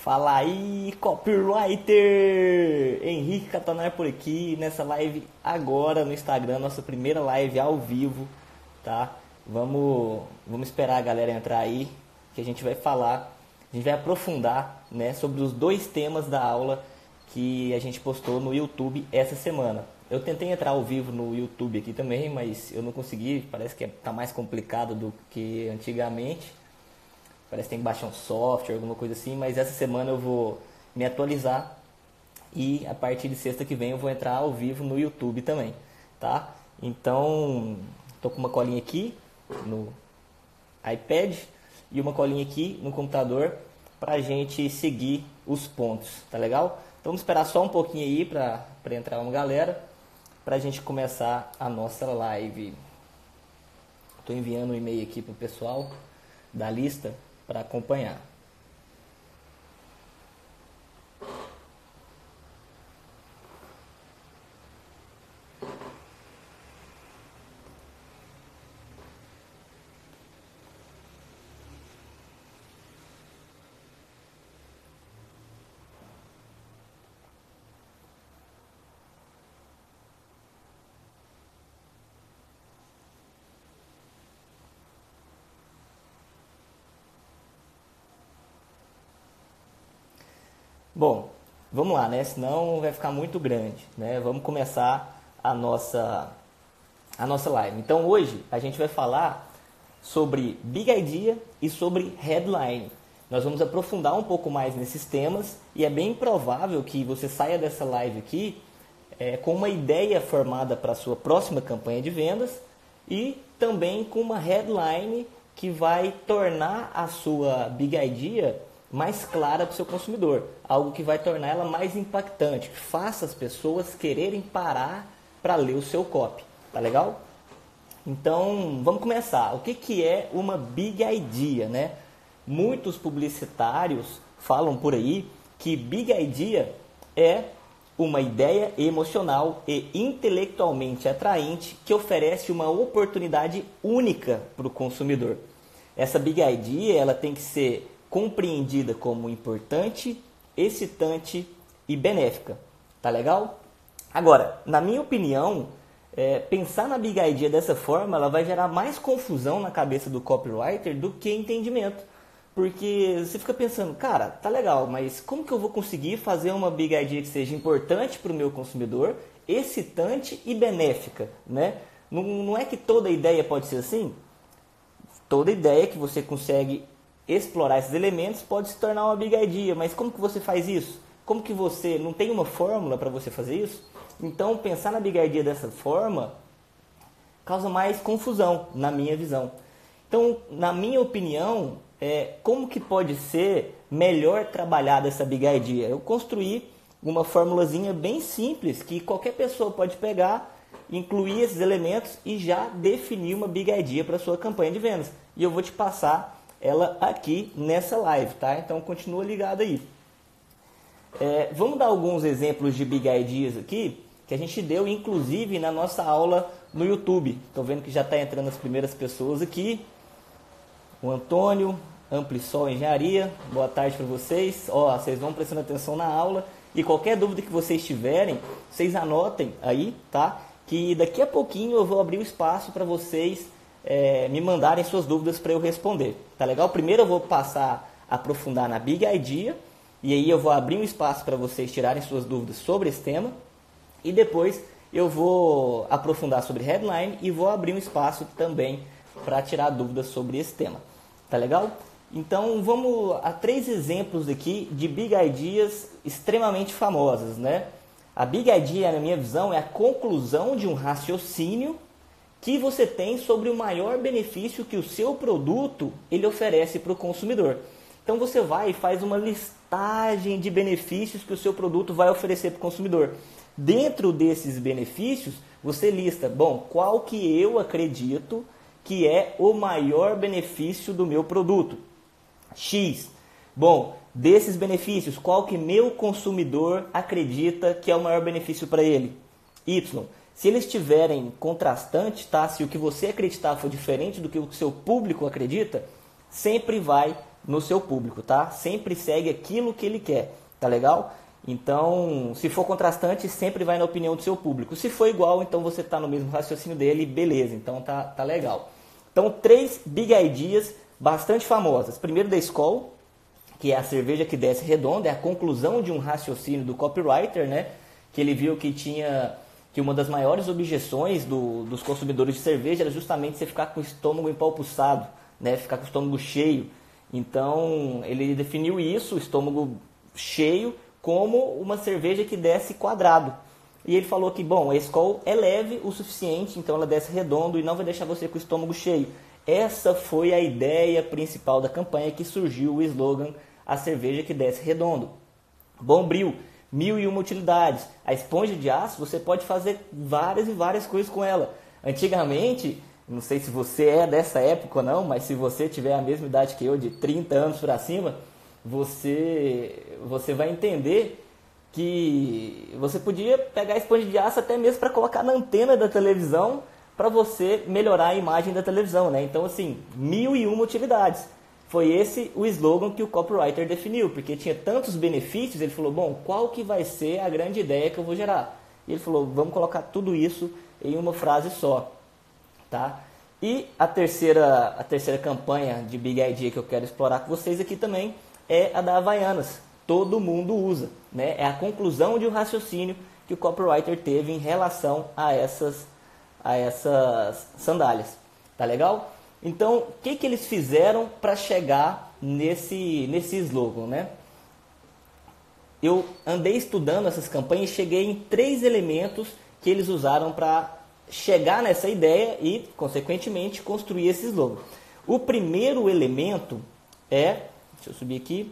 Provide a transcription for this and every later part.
Fala aí, copywriter! Henrique Catanar por aqui, nessa live agora no Instagram, nossa primeira live ao vivo, tá? Vamos esperar a galera entrar aí, que a gente vai falar, a gente vai aprofundar, né, sobre os dois temas da aula que a gente postou no YouTube essa semana. Eu tentei entrar ao vivo no YouTube aqui também, mas eu não consegui, parece que tá mais complicado do que antigamente. Parece que tem que baixar um software, alguma coisa assim, mas essa semana eu vou me atualizar e a partir de sexta que vem eu vou entrar ao vivo no YouTube também, tá? Então, tô com uma colinha aqui no iPad e uma colinha aqui no computador pra gente seguir os pontos, tá legal? Então vamos esperar só um pouquinho aí pra entrar uma galera, pra gente começar a nossa live. Tô enviando um e-mail aqui pro pessoal da lista para acompanhar. Bom, vamos lá, né? Senão vai ficar muito grande, né? Vamos começar a nossa live. Então hoje a gente vai falar sobre Big Idea e sobre Headline. Nós vamos aprofundar um pouco mais nesses temas e é bem provável que você saia dessa live aqui com uma ideia formada para a sua próxima campanha de vendas e também com uma headline que vai tornar a sua Big Idea mais clara para o seu consumidor, algo que vai tornar ela mais impactante, que faça as pessoas quererem parar para ler o seu copy, tá legal? Então, vamos começar. O que é uma Big Idea, né? Muitos publicitários falam por aí que Big Idea é uma ideia emocional e intelectualmente atraente que oferece uma oportunidade única para o consumidor. Essa Big Idea ela tem que ser compreendida como importante, excitante e benéfica. Tá legal? Agora, na minha opinião, pensar na Big Idea dessa forma, ela vai gerar mais confusão na cabeça do copywriter do que entendimento. Porque você fica pensando, cara, tá legal, mas como que eu vou conseguir fazer uma Big Idea que seja importante para o meu consumidor, excitante e benéfica, né? Não é que toda ideia pode ser assim? Toda ideia que você consegue explorar esses elementos pode se tornar uma Big Idea, mas como que você faz isso? Como que você não tem uma fórmula para você fazer isso? Então, pensar na Big Idea dessa forma causa mais confusão, na minha visão. Então, na minha opinião, como que pode ser melhor trabalhada essa Big Idea? Eu construí uma formulazinha bem simples que qualquer pessoa pode pegar, incluir esses elementos e já definir uma Big Idea para a sua campanha de vendas. E eu vou te passar ela aqui nessa live, tá? Então continua ligado aí. Vamos dar alguns exemplos de Big Ideas aqui, que a gente deu inclusive na nossa aula no YouTube. Estou vendo que já está entrando as primeiras pessoas aqui. O Antônio, Amplisol Engenharia, boa tarde para vocês. Vocês vão prestando atenção na aula e qualquer dúvida que vocês tiverem, vocês anotem aí, tá? Que daqui a pouquinho eu vou abrir o espaço para vocês me mandarem suas dúvidas para eu responder, tá legal? Primeiro eu vou passar a aprofundar na Big Idea e aí eu vou abrir um espaço para vocês tirarem suas dúvidas sobre esse tema e depois eu vou aprofundar sobre Headline e vou abrir um espaço também para tirar dúvidas sobre esse tema, tá legal? Então vamos a 3 exemplos aqui de Big Ideas extremamente famosas, né? A Big Idea, na minha visão, é a conclusão de um raciocínio que você tem sobre o maior benefício que o seu produto ele oferece para o consumidor. Então você vai e faz uma listagem de benefícios que o seu produto vai oferecer para o consumidor. Dentro desses benefícios, você lista, qual que eu acredito que é o maior benefício do meu produto? X. Desses benefícios, qual que meu consumidor acredita que é o maior benefício para ele? Y. Se eles estiverem contrastantes, tá? Se o que você acreditar for diferente do que o seu público acredita, sempre vai no seu público, tá? Sempre segue aquilo que ele quer, tá legal? Então, se for contrastante, sempre vai na opinião do seu público. Se for igual, então você está no mesmo raciocínio dele, beleza, então tá legal. Então, 3 Big Ideas bastante famosas. Primeiro da Skol, que é a cerveja que desce redonda, é a conclusão de um raciocínio do copywriter, né? Que ele viu que uma das maiores objeções dos consumidores de cerveja era justamente você ficar com o estômago empalpuçado, né? Ficar com o estômago cheio. Então, ele definiu isso, o estômago cheio, como uma cerveja que desce quadrado. E ele falou que, bom, a Skol é leve o suficiente, então ela desce redondo e não vai deixar você com o estômago cheio. Essa foi a ideia principal da campanha que surgiu o slogan A Cerveja que Desce Redondo. Bombril, 1001 utilidades. A esponja de aço, você pode fazer várias e várias coisas com ela. Antigamente, não sei se você é dessa época ou não, mas se você tiver a mesma idade que eu, de 30 anos para cima, você vai entender que você podia pegar a esponja de aço até mesmo para colocar na antena da televisão para você melhorar a imagem da televisão, né? Então, assim, 1001 utilidades. Foi esse o slogan que o copywriter definiu, porque tinha tantos benefícios, ele falou, bom, qual que vai ser a grande ideia que eu vou gerar? E ele falou, vamos colocar tudo isso em uma frase só, tá? E a terceira campanha de Big Idea que eu quero explorar com vocês aqui também é a da Havaianas. Todo mundo usa, né? É a conclusão de um raciocínio que o copywriter teve em relação a essas sandálias. Tá legal? Então, o que eles fizeram para chegar nesse slogan, né? Eu andei estudando essas campanhas e cheguei em 3 elementos que eles usaram para chegar nessa ideia e, consequentemente, construir esse slogan. O primeiro elemento é, deixa eu subir aqui,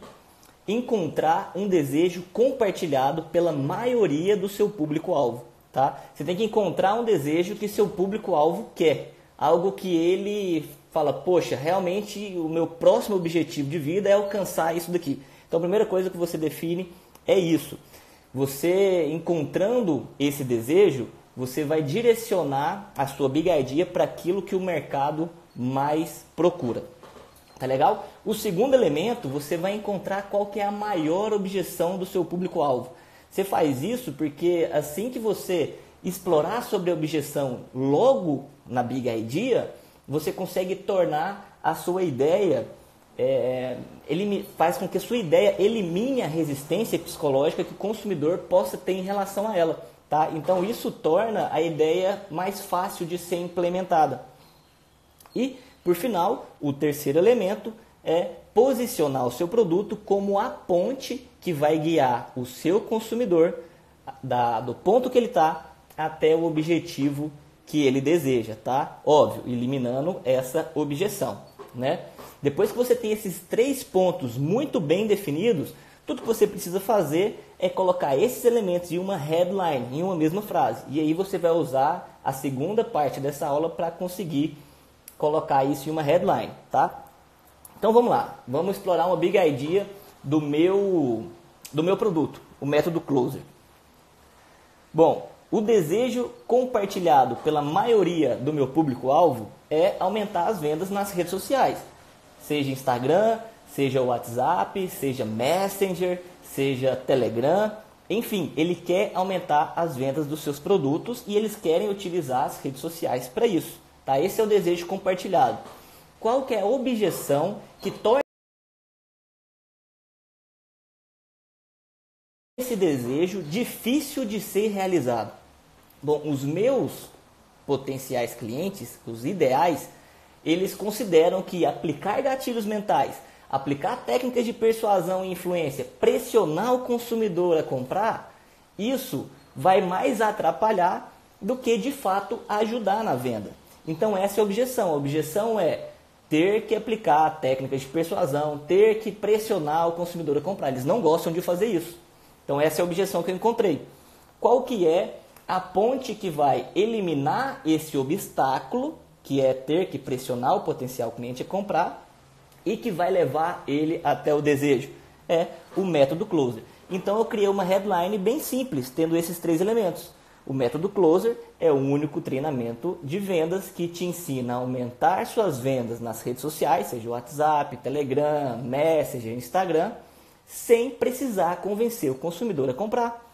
encontrar um desejo compartilhado pela maioria do seu público-alvo. Tá? Você tem que encontrar um desejo que seu público-alvo quer. Algo que ele fala, poxa, realmente o meu próximo objetivo de vida é alcançar isso daqui. Então a primeira coisa que você define é isso. Você encontrando esse desejo, você vai direcionar a sua Big Idea para aquilo que o mercado mais procura. Tá legal? O segundo elemento, você vai encontrar qual que é a maior objeção do seu público-alvo. Você faz isso porque assim que você explorar sobre a objeção logo na Big Idea, você consegue tornar a sua ideia, ele faz com que a sua ideia elimine a resistência psicológica que o consumidor possa ter em relação a ela. Tá? Então isso torna a ideia mais fácil de ser implementada. E, por final, o terceiro elemento é posicionar o seu produto como a ponte que vai guiar o seu consumidor do ponto que ele está até o objetivo que ele deseja, tá? Óbvio, eliminando essa objeção, né? Depois que você tem esses 3 pontos muito bem definidos, tudo que você precisa fazer é colocar esses elementos em uma headline, em uma mesma frase. E aí você vai usar a segunda parte dessa aula para conseguir colocar isso em uma headline, tá? Então vamos lá, vamos explorar uma Big Idea do meu produto, o método Closer. Bom, o desejo compartilhado pela maioria do meu público-alvo é aumentar as vendas nas redes sociais. Seja Instagram, seja WhatsApp, seja Messenger, seja Telegram. Enfim, ele quer aumentar as vendas dos seus produtos e eles querem utilizar as redes sociais para isso. Tá? Esse é o desejo compartilhado. Qual que é a objeção que torna esse desejo difícil de ser realizado? Bom, os meus potenciais clientes, os ideais, eles consideram que aplicar gatilhos mentais, aplicar técnicas de persuasão e influência, pressionar o consumidor a comprar, isso vai mais atrapalhar do que de fato ajudar na venda. Então essa é a objeção. A objeção é ter que aplicar técnicas de persuasão, ter que pressionar o consumidor a comprar. Eles não gostam de fazer isso. Então essa é a objeção que eu encontrei. Qual que é a ponte que vai eliminar esse obstáculo, que é ter que pressionar o potencial cliente a comprar, e que vai levar ele até o desejo? É o método Closer. Então eu criei uma headline bem simples, tendo esses 3 elementos. O método Closer é o único treinamento de vendas que te ensina a aumentar suas vendas nas redes sociais, seja o WhatsApp, Telegram, Messenger, Instagram, sem precisar convencer o consumidor a comprar.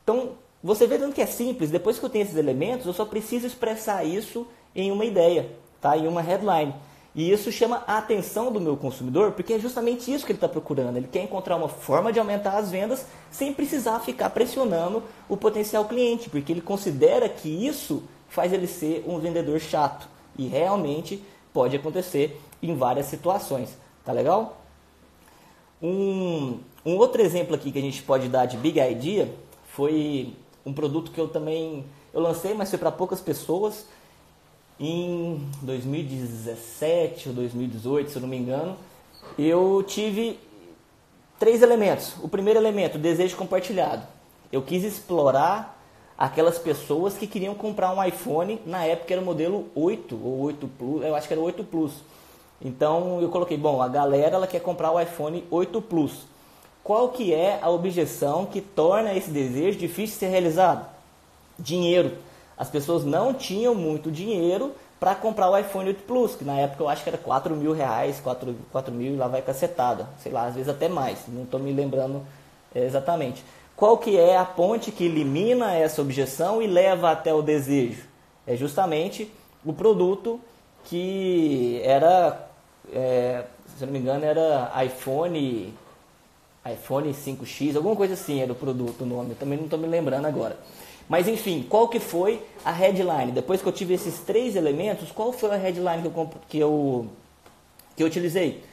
Então, você vê tanto que é simples, depois que eu tenho esses elementos, eu só preciso expressar isso em uma ideia, tá? Em uma headline. E isso chama a atenção do meu consumidor, porque é justamente isso que ele está procurando. Ele quer encontrar uma forma de aumentar as vendas sem precisar ficar pressionando o potencial cliente, porque ele considera que isso faz ele ser um vendedor chato. E realmente pode acontecer em várias situações. Tá legal? Um outro exemplo aqui que a gente pode dar de Big Idea foi um produto que eu lancei, mas foi para poucas pessoas. Em 2017 ou 2018, se eu não me engano, eu tive 3 elementos. O primeiro elemento, desejo compartilhado. Eu quis explorar aquelas pessoas que queriam comprar um iPhone, na época era o modelo 8 ou 8 Plus, eu acho que era o 8 Plus. Então eu coloquei, bom, a galera ela quer comprar o iPhone 8 Plus. Qual que é a objeção que torna esse desejo difícil de ser realizado? Dinheiro. As pessoas não tinham muito dinheiro para comprar o iPhone 8 Plus, que na época eu acho que era R$4.000, 4 mil e lá vai cacetada. Sei lá, às vezes até mais, não estou me lembrando exatamente. Qual que é a ponte que elimina essa objeção e leva até o desejo? É justamente o produto que era, se eu não me engano, era iPhone 5X, alguma coisa assim era o produto, o nome, eu também não estou me lembrando agora. Mas enfim, qual que foi a headline? Depois que eu tive esses 3 elementos, qual foi a headline que eu utilizei?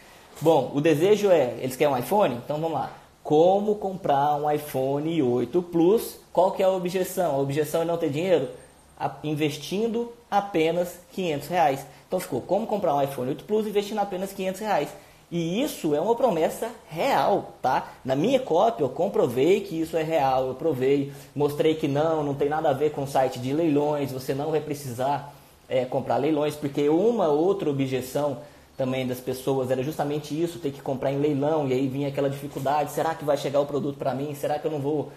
Bom, o desejo eles querem um iPhone? Então vamos lá. Como comprar um iPhone 8 Plus? Qual que é a objeção? A objeção é não ter dinheiro? Investindo apenas R$500. Então ficou, como comprar um iPhone 8 Plus investindo apenas R$500. E isso é uma promessa real, tá? Na minha cópia eu comprovei que isso é real, eu provei, mostrei que não tem nada a ver com site de leilões, você não vai precisar comprar leilões, porque uma outra objeção também das pessoas era justamente isso, ter que comprar em leilão, e aí vinha aquela dificuldade, será que vai chegar o produto para mim? Será que eu não vou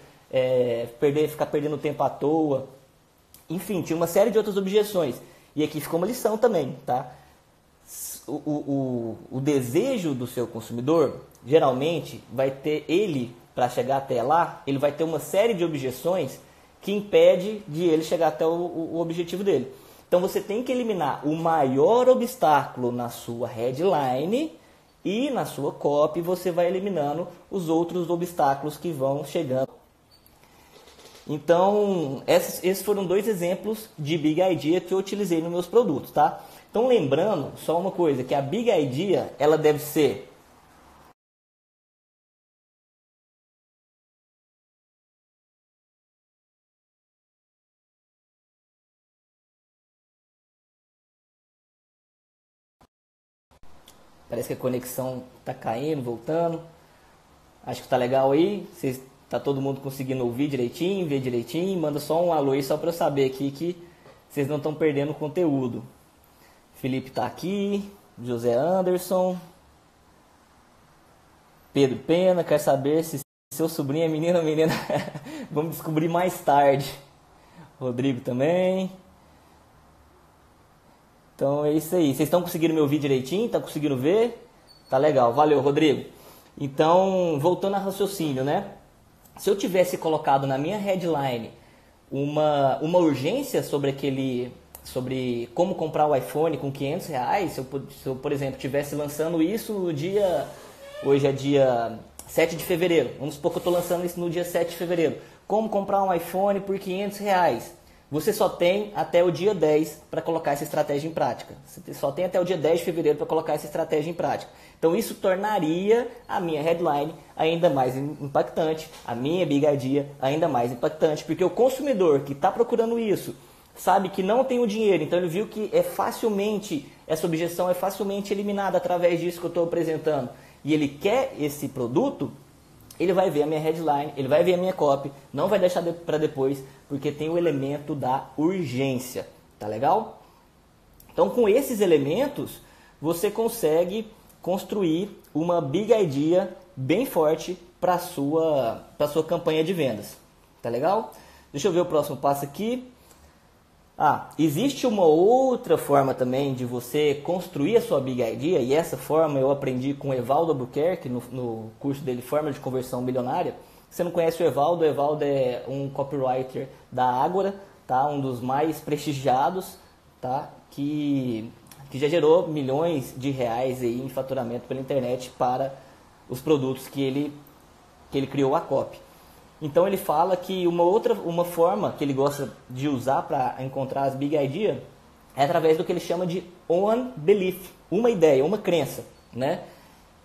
ficar perdendo tempo à toa? Enfim, tinha uma série de outras objeções. E aqui ficou uma lição também, tá? O desejo do seu consumidor, geralmente, vai ter para chegar até lá, ele vai ter uma série de objeções que impede de ele chegar até o objetivo dele. Então, você tem que eliminar o maior obstáculo na sua headline e na sua copy, você vai eliminando os outros obstáculos que vão chegando. Então, esses foram 2 exemplos de Big Idea que eu utilizei nos meus produtos, tá? Então, lembrando, só uma coisa, que a Big Idea, ela deve ser parece que a conexão está caindo, voltando. Acho que tá legal aí. Tá todo mundo conseguindo ouvir direitinho, ver direitinho. Manda só um alô aí só para eu saber aqui que vocês não estão perdendo conteúdo. Felipe tá aqui, José Anderson, Pedro Pena, quer saber se seu sobrinho é menino ou menina? Vamos descobrir mais tarde. Rodrigo também. Então é isso aí. Vocês estão conseguindo me ouvir direitinho? Tá conseguindo ver? Tá legal. Valeu, Rodrigo. Então, voltando ao raciocínio, né? Se eu tivesse colocado na minha headline uma urgência sobre como comprar o iPhone com R$500, se eu, por exemplo, estivesse lançando isso no dia, hoje é dia 7 de fevereiro, vamos supor que eu estou lançando isso no dia 7 de fevereiro, como comprar um iPhone por R$500, você só tem até o dia 10 para colocar essa estratégia em prática. Você só tem até o dia 10 de fevereiro para colocar essa estratégia em prática. Então isso tornaria a minha headline ainda mais impactante, a minha Big Idea ainda mais impactante, porque o consumidor que está procurando isso sabe que não tem o dinheiro, então ele viu que essa objeção é facilmente eliminada através disso que eu estou apresentando, e ele quer esse produto, ele vai ver a minha headline, ele vai ver a minha copy, não vai deixar para depois, porque tem o elemento da urgência, tá legal? Então com esses elementos, você consegue construir uma Big Idea bem forte para a sua campanha de vendas, tá legal? Deixa eu ver o próximo passo aqui. Existe uma outra forma também de você construir a sua Big Idea, e essa forma eu aprendi com o Evaldo Albuquerque no curso dele, Fórmula de Conversão Milionária. Se você não conhece o Evaldo é um copywriter da Ágora, tá? Um dos mais prestigiados, tá? Que já gerou milhões de reais aí em faturamento pela internet para os produtos que ele criou a copy. Então ele fala que uma forma que ele gosta de usar para encontrar as Big Idea é através do que ele chama de one belief, uma ideia, uma crença, né?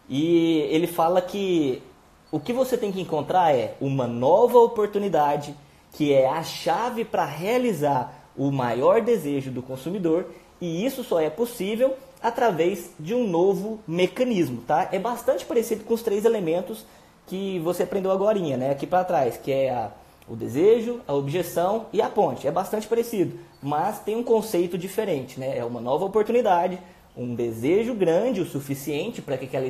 E ele fala que o que você tem que encontrar é uma nova oportunidade, que é a chave para realizar o maior desejo do consumidor, e isso só é possível através de um novo mecanismo, tá? É bastante parecido com os 3 elementos que você aprendeu agorinha, né? Aqui para trás, que é o desejo, a objeção e a ponte. É bastante parecido, mas tem um conceito diferente, né? É uma nova oportunidade, um desejo grande o suficiente para que aquela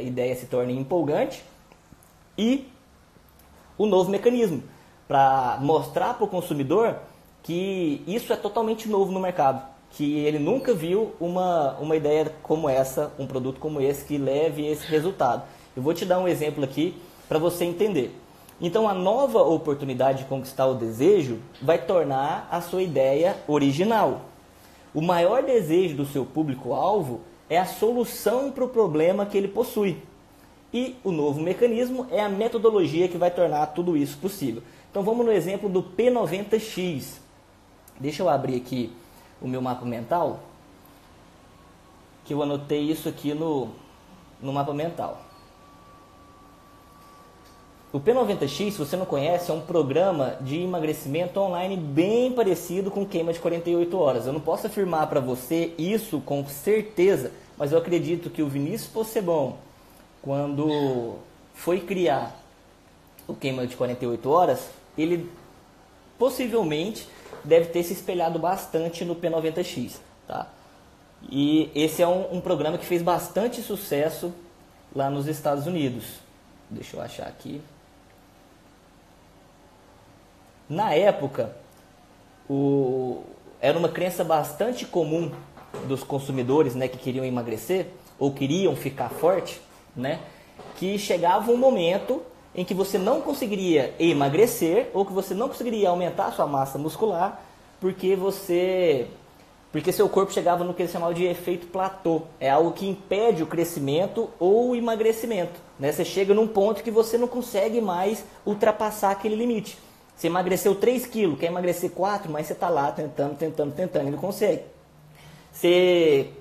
ideia se torne empolgante e o novo mecanismo para mostrar para o consumidor que isso é totalmente novo no mercado, que ele nunca viu uma ideia como essa, um produto como esse que leve esse resultado. Eu vou te dar um exemplo aqui para você entender. Então, a nova oportunidade de conquistar o desejo vai tornar a sua ideia original. O maior desejo do seu público-alvo é a solução para o problema que ele possui. E o novo mecanismo é a metodologia que vai tornar tudo isso possível. Então, vamos no exemplo do P90X. Deixa eu abrir aqui o meu mapa mental, que eu anotei isso aqui no mapa mental. O P90X, se você não conhece, é um programa de emagrecimento online bem parecido com queima de 48 horas. Eu não posso afirmar para você isso com certeza, mas eu acredito que o Vinícius Possebon, quando foi criar o queima de 48 horas, ele possivelmente deve ter se espelhado bastante no P90X, tá? E esse é um programa que fez bastante sucesso lá nos Estados Unidos. Deixa eu achar aqui. Na época, era uma crença bastante comum dos consumidores, né, que queriam emagrecer ou queriam ficar forte, né, que chegava um momento em que você não conseguiria emagrecer ou que você não conseguiria aumentar a sua massa muscular porque seu corpo chegava no que eles chamavam de efeito platô. É algo que impede o crescimento ou o emagrecimento, né? Você chega num ponto que você não consegue mais ultrapassar aquele limite. Você emagreceu 3 quilos, quer emagrecer 4, mas você está lá tentando e não consegue. Você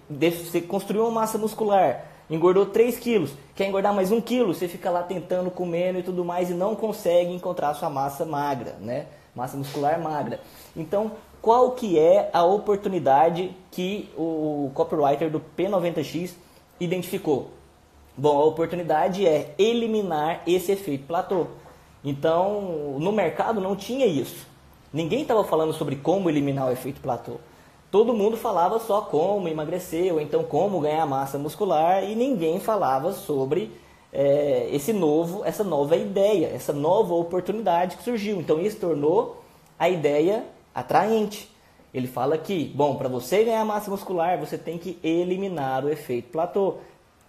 construiu uma massa muscular, engordou 3 quilos, quer engordar mais 1 quilo, você fica lá tentando, comendo e tudo mais e não consegue encontrar a sua massa magra, né? Massa muscular magra. Então, qual que é a oportunidade que o copywriter do P90X identificou? Bom, a oportunidade é eliminar esse efeito platô. Então, no mercado não tinha isso. Ninguém estava falando sobre como eliminar o efeito platô. Todo mundo falava só como emagrecer, ou então como ganhar massa muscular, e ninguém falava sobre essa nova ideia, essa nova oportunidade que surgiu. Então, isso tornou a ideia atraente. Ele fala que, bom, para você ganhar massa muscular, você tem que eliminar o efeito platô.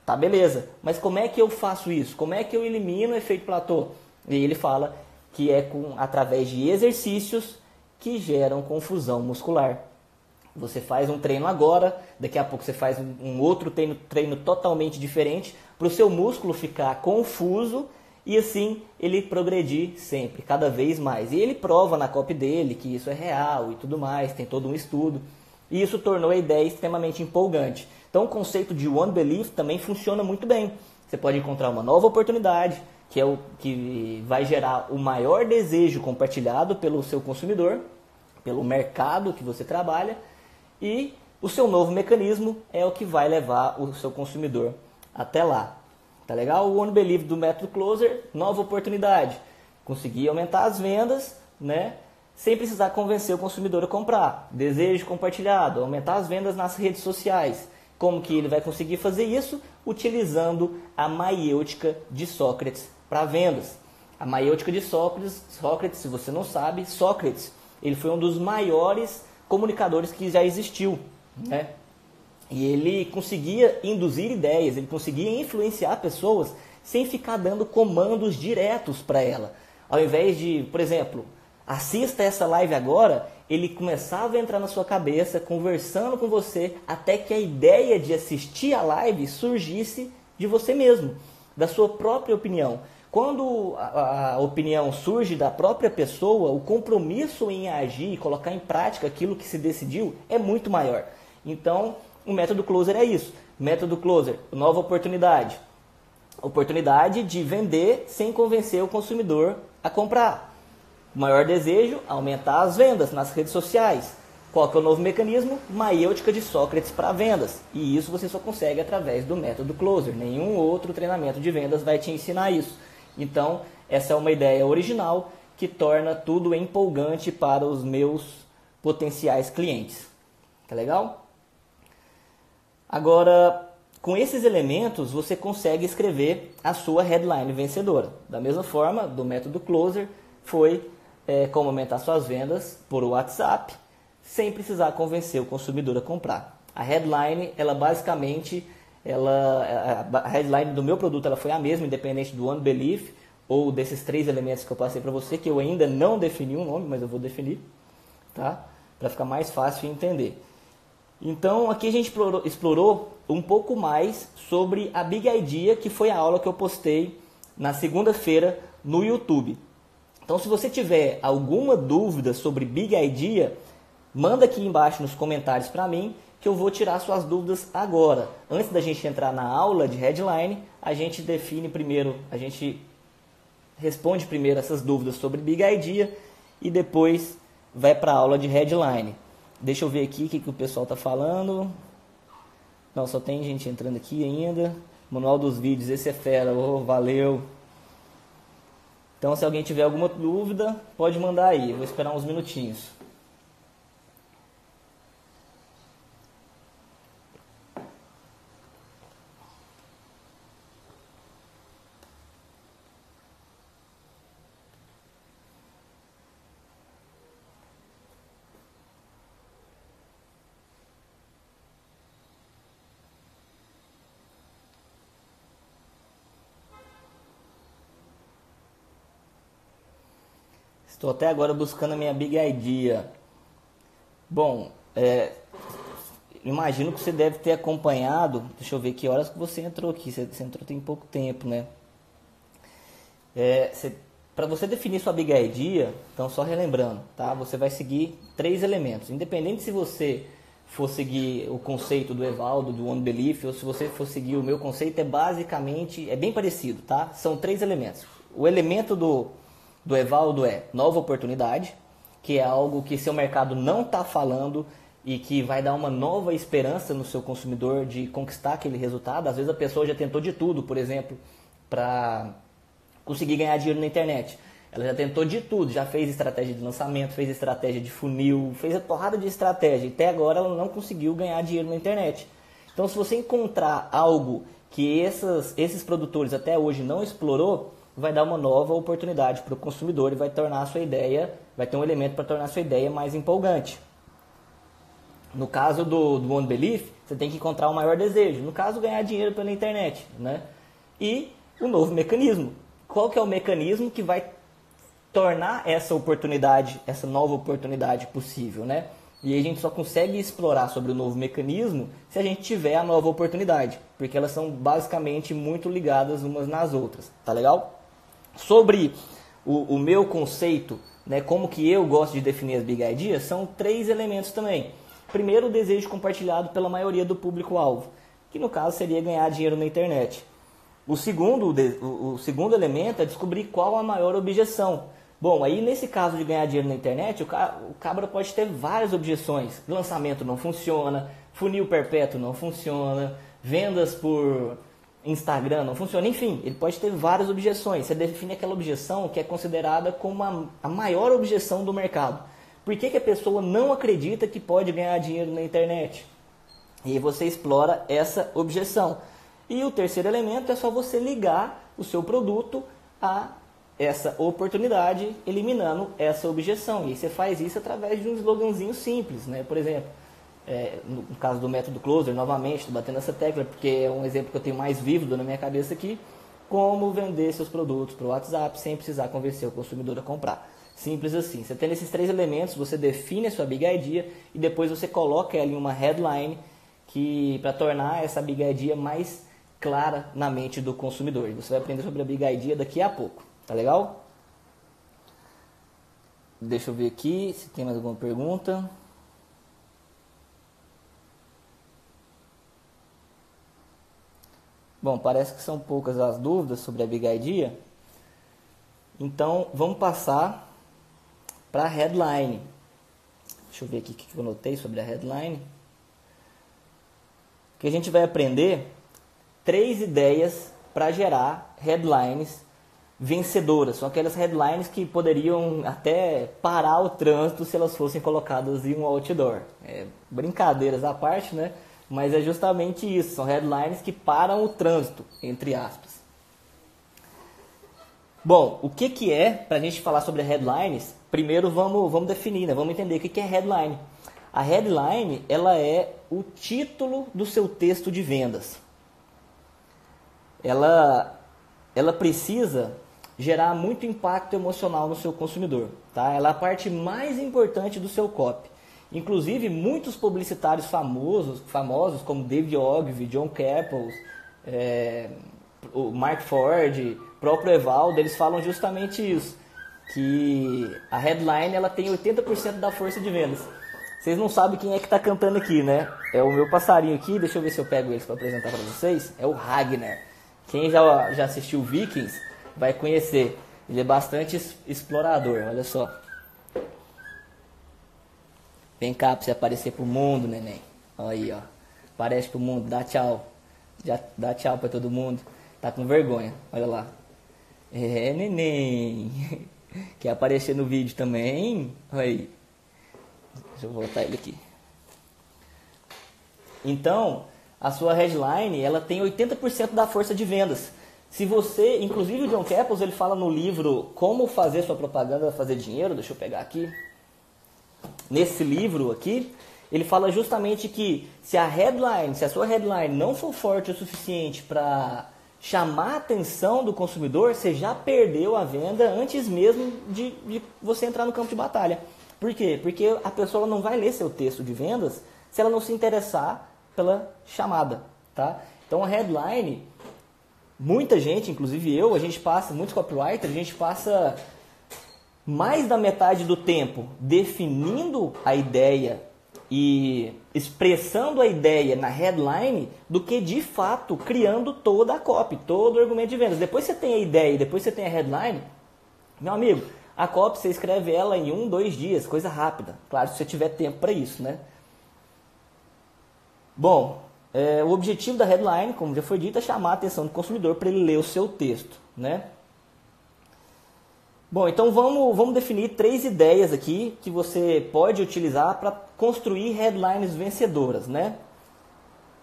Tá, beleza. Mas como é que eu faço isso? Como é que eu elimino o efeito platô? E ele fala que é através de exercícios que geram confusão muscular. Você faz um treino agora, daqui a pouco você faz um outro treino totalmente diferente, para o seu músculo ficar confuso e assim ele progredir sempre, cada vez mais. E ele prova na copy dele que isso é real e tudo mais, tem todo um estudo. E isso tornou a ideia extremamente empolgante. Então o conceito de One Belief também funciona muito bem. Você pode encontrar uma nova oportunidade, que é o que vai gerar o maior desejo compartilhado pelo seu consumidor, pelo mercado que você trabalha, e o seu novo mecanismo é o que vai levar o seu consumidor até lá. Tá legal? O One Belief do método Closer, nova oportunidade. Conseguir aumentar as vendas, né? Sem precisar convencer o consumidor a comprar. Desejo compartilhado, aumentar as vendas nas redes sociais. Como que ele vai conseguir fazer isso? Utilizando a maiêutica de Sócrates para vendas. A maiêutica de Sócrates, se você não sabe, Sócrates, ele foi um dos maiores comunicadores que já existiu, né? E ele conseguia induzir ideias, ele conseguia influenciar pessoas sem ficar dando comandos diretos para ela. Ao invés de, por exemplo, assista essa live agora, ele começava a entrar na sua cabeça, conversando com você, até que a ideia de assistir a live surgisse de você mesmo, da sua própria opinião. Quando a opinião surge da própria pessoa, o compromisso em agir e colocar em prática aquilo que se decidiu é muito maior. Então, o método Closer é isso. Método Closer, nova oportunidade. Oportunidade de vender sem convencer o consumidor a comprar. O maior desejo, aumentar as vendas nas redes sociais. Qual que é o novo mecanismo? Maiêutica de Sócrates para vendas. E isso você só consegue através do método Closer. Nenhum outro treinamento de vendas vai te ensinar isso. Então, essa é uma ideia original que torna tudo empolgante para os meus potenciais clientes. Tá legal? Agora, com esses elementos, você consegue escrever a sua headline vencedora. Da mesma forma, do método Closer, foi como aumentar suas vendas por WhatsApp, sem precisar convencer o consumidor a comprar. A headline, ela basicamente, a headline do meu produto ela foi a mesma, independente do Unbelief, ou desses 3 elementos que eu passei para você, que eu ainda não defini um nome, mas eu vou definir, tá? Para ficar mais fácil de entender. Então, aqui a gente explorou um pouco mais sobre a Big Idea, que foi a aula que eu postei na segunda-feira no YouTube. Então, se você tiver alguma dúvida sobre Big Idea, manda aqui embaixo nos comentários para mim, que eu vou tirar suas dúvidas agora. Antes da gente entrar na aula de headline, a gente define primeiro, a gente responde primeiro essas dúvidas sobre Big Idea e depois vai para a aula de headline. Deixa eu ver aqui o que o pessoal está falando. Não, só tem gente entrando aqui ainda. Manual dos vídeos, esse é fera. Oh, valeu. Então, se alguém tiver alguma dúvida, pode mandar aí. Eu vou esperar uns minutinhos. Estou até agora buscando a minha Big Idea. Bom, imagino que você deve ter acompanhado. Deixa eu ver que horas que você entrou aqui. Você entrou tem pouco tempo, né? Para você definir sua Big Idea, então só relembrando, tá? Você vai seguir 3 elementos. Independente se você for seguir o conceito do Evaldo, do Unbelief, ou se você for seguir o meu conceito, é bem parecido, tá? São 3 elementos. O elemento do Evaldo é nova oportunidade, que é algo que seu mercado não está falando e que vai dar uma nova esperança no seu consumidor de conquistar aquele resultado. Às vezes a pessoa já tentou de tudo, por exemplo, para conseguir ganhar dinheiro na internet. Ela já tentou de tudo, já fez estratégia de lançamento, fez estratégia de funil, fez a porrada de estratégia e até agora ela não conseguiu ganhar dinheiro na internet. Então, se você encontrar algo que esses produtores até hoje não explorou, vai dar uma nova oportunidade para o consumidor e vai tornar a sua ideia, vai ter um elemento para tornar a sua ideia mais empolgante. No caso do Unbelief, você tem que encontrar o maior desejo. No caso, ganhar dinheiro pela internet, né? E o novo mecanismo. Qual que é o mecanismo que vai tornar essa oportunidade, essa nova oportunidade possível, né? E aí a gente só consegue explorar sobre o novo mecanismo se a gente tiver a nova oportunidade, porque elas são basicamente muito ligadas umas nas outras, tá legal? Sobre o meu conceito, né, como que eu gosto de definir as Big Ideas, são 3 elementos também. Primeiro, o desejo compartilhado pela maioria do público-alvo, que no caso seria ganhar dinheiro na internet. O segundo elemento é descobrir qual a maior objeção. Bom, aí nesse caso de ganhar dinheiro na internet, o cabra pode ter várias objeções. Lançamento não funciona, funil perpétuo não funciona, vendas por Instagram não funciona, enfim, ele pode ter várias objeções. Você define aquela objeção que é considerada como a maior objeção do mercado. Por que a pessoa não acredita que pode ganhar dinheiro na internet? E aí você explora essa objeção. E o terceiro elemento é só você ligar o seu produto a essa oportunidade eliminando essa objeção. E você faz isso através de um sloganzinho simples, né? Por exemplo, no caso do método Closer, novamente, estou batendo essa tecla porque é um exemplo que eu tenho mais vívido na minha cabeça aqui, como vender seus produtos para o WhatsApp sem precisar convencer o consumidor a comprar. Simples assim. Você tendo esses 3 elementos, você define a sua Big Idea e depois você coloca ela em uma headline para tornar essa Big Idea mais clara na mente do consumidor. Você vai aprender sobre a Big Idea daqui a pouco. Tá legal? Deixa eu ver aqui se tem mais alguma pergunta. Bom, parece que são poucas as dúvidas sobre a Big Idea. Então, vamos passar para a headline. Deixa eu ver aqui o que eu anotei sobre a headline. Que a gente vai aprender 3 ideias para gerar headlines vencedoras. São aquelas headlines que poderiam até parar o trânsito se elas fossem colocadas em um outdoor. Brincadeiras à parte, né? Mas é justamente isso. São headlines que param o trânsito, entre aspas. Bom, o que é, para a gente falar sobre headlines, primeiro vamos definir, né? Vamos entender o que é headline. A headline, ela é o título do seu texto de vendas. Ela precisa gerar muito impacto emocional no seu consumidor, tá? Ela é a parte mais importante do seu copy. Inclusive, muitos publicitários famosos como David Ogilvy, John Caples, o Mark Ford, próprio Evaldo, eles falam justamente isso, que a headline ela tem 80% da força de vendas. Vocês não sabem quem é que está cantando aqui, né? É o meu passarinho aqui, deixa eu ver se eu pego eles para apresentar para vocês. É o Ragnar. Quem já assistiu Vikings vai conhecer. Ele é bastante explorador, olha só. Vem cá para você aparecer pro mundo, neném. Olha aí, ó. Aparece pro mundo, dá tchau. Dá tchau para todo mundo. Tá com vergonha, olha lá. Neném. Quer aparecer no vídeo também? Olha aí. Deixa eu voltar ele aqui. Então, a sua headline, ela tem 80% da força de vendas. Se você, inclusive o John Caples, ele fala no livro Como Fazer Sua Propaganda Fazer Dinheiro, deixa eu pegar aqui. Nesse livro aqui, ele fala justamente que se a sua headline não for forte o suficiente para chamar a atenção do consumidor, você já perdeu a venda antes mesmo de você entrar no campo de batalha. Por quê? Porque a pessoa não vai ler seu texto de vendas se ela não se interessar pela chamada, tá? Então a headline, muita gente, inclusive eu, muitos copywriters, a gente passa mais da metade do tempo definindo a ideia e expressando a ideia na headline do que de fato criando toda a copy, todo o argumento de vendas. Depois você tem a ideia e depois você tem a headline, meu amigo, a copy você escreve ela em 1, 2 dias, coisa rápida. Claro, se você tiver tempo para isso, né? Bom, o objetivo da headline, como já foi dito, é chamar a atenção do consumidor para ele ler o seu texto, né? Bom, então vamos definir 3 ideias aqui que você pode utilizar para construir headlines vencedoras, né?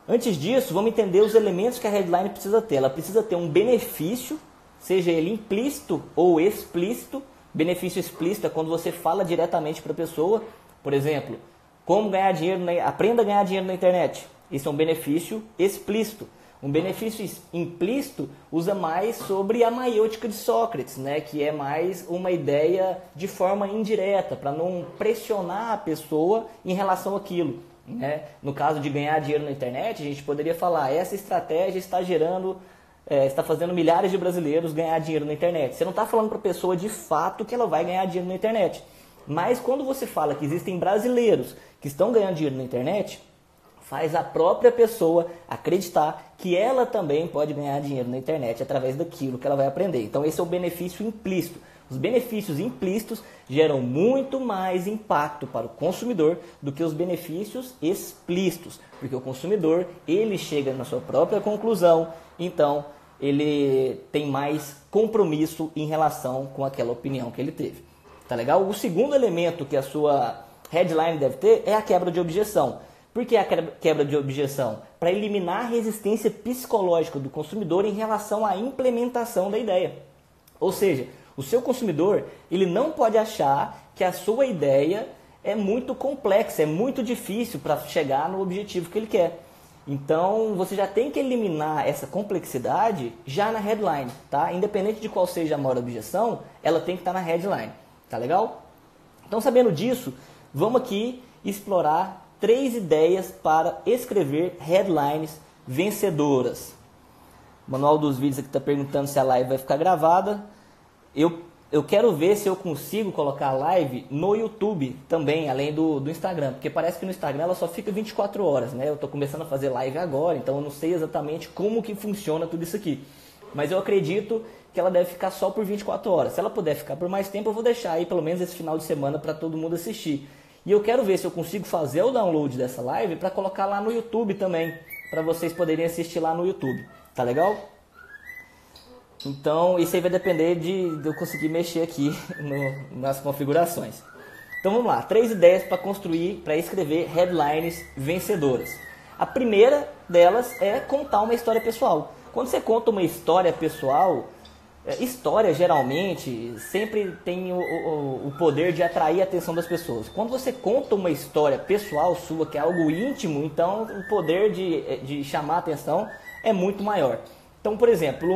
Antes disso, vamos entender os elementos que a headline precisa ter. Ela precisa ter um benefício, seja ele implícito ou explícito. Benefício explícito é quando você fala diretamente para a pessoa. Por exemplo, como ganhar dinheiro, aprenda a ganhar dinheiro na internet. Isso é um benefício explícito. Um benefício implícito usa mais sobre a maiêutica de Sócrates, né? Que é mais uma ideia de forma indireta, para não pressionar a pessoa em relação àquilo, né? No caso de ganhar dinheiro na internet, a gente poderia falar, essa estratégia está fazendo milhares de brasileiros ganhar dinheiro na internet. Você não está falando para a pessoa de fato que ela vai ganhar dinheiro na internet. Mas quando você fala que existem brasileiros que estão ganhando dinheiro na internet, faz a própria pessoa acreditar que ela também pode ganhar dinheiro na internet através daquilo que ela vai aprender. Então esse é o benefício implícito. Os benefícios implícitos geram muito mais impacto para o consumidor do que os benefícios explícitos, porque o consumidor ele chega na sua própria conclusão, então ele tem mais compromisso em relação com aquela opinião que ele teve. Tá legal? O segundo elemento que a sua headline deve ter é a quebra de objeção. Por que a quebra de objeção? Para eliminar a resistência psicológica do consumidor em relação à implementação da ideia. Ou seja, O seu consumidor, ele não pode achar que a sua ideia é muito complexa, é muito difícil para chegar no objetivo que ele quer. Então, você já tem que eliminar essa complexidade já na headline, tá? Independente de qual seja a maior objeção, ela tem que estar na headline, tá legal? Então, sabendo disso, vamos aqui explorar 3 ideias para escrever headlines vencedoras. O manual dos vídeos aqui está perguntando se a live vai ficar gravada. Eu quero ver se eu consigo colocar a live no YouTube também, além do Instagram. Porque parece que no Instagram ela só fica 24 horas, né? Eu estou começando a fazer live agora, então eu não sei exatamente como que funciona tudo isso aqui. Mas eu acredito que ela deve ficar só por 24 horas. Se ela puder ficar por mais tempo, eu vou deixar aí pelo menos esse final de semana para todo mundo assistir. E eu quero ver se eu consigo fazer o download dessa live para colocar lá no YouTube também, para vocês poderem assistir lá no YouTube. Tá legal? Então, isso aí vai depender de eu conseguir mexer aqui nas configurações. Então, vamos lá. 3 ideias para construir, para escrever headlines vencedoras. A primeira delas é contar uma história pessoal. Quando você conta uma história pessoal, história geralmente sempre tem o poder de atrair a atenção das pessoas. Quando você conta uma história pessoal sua, que é algo íntimo, então o poder de chamar a atenção é muito maior. Então, por exemplo,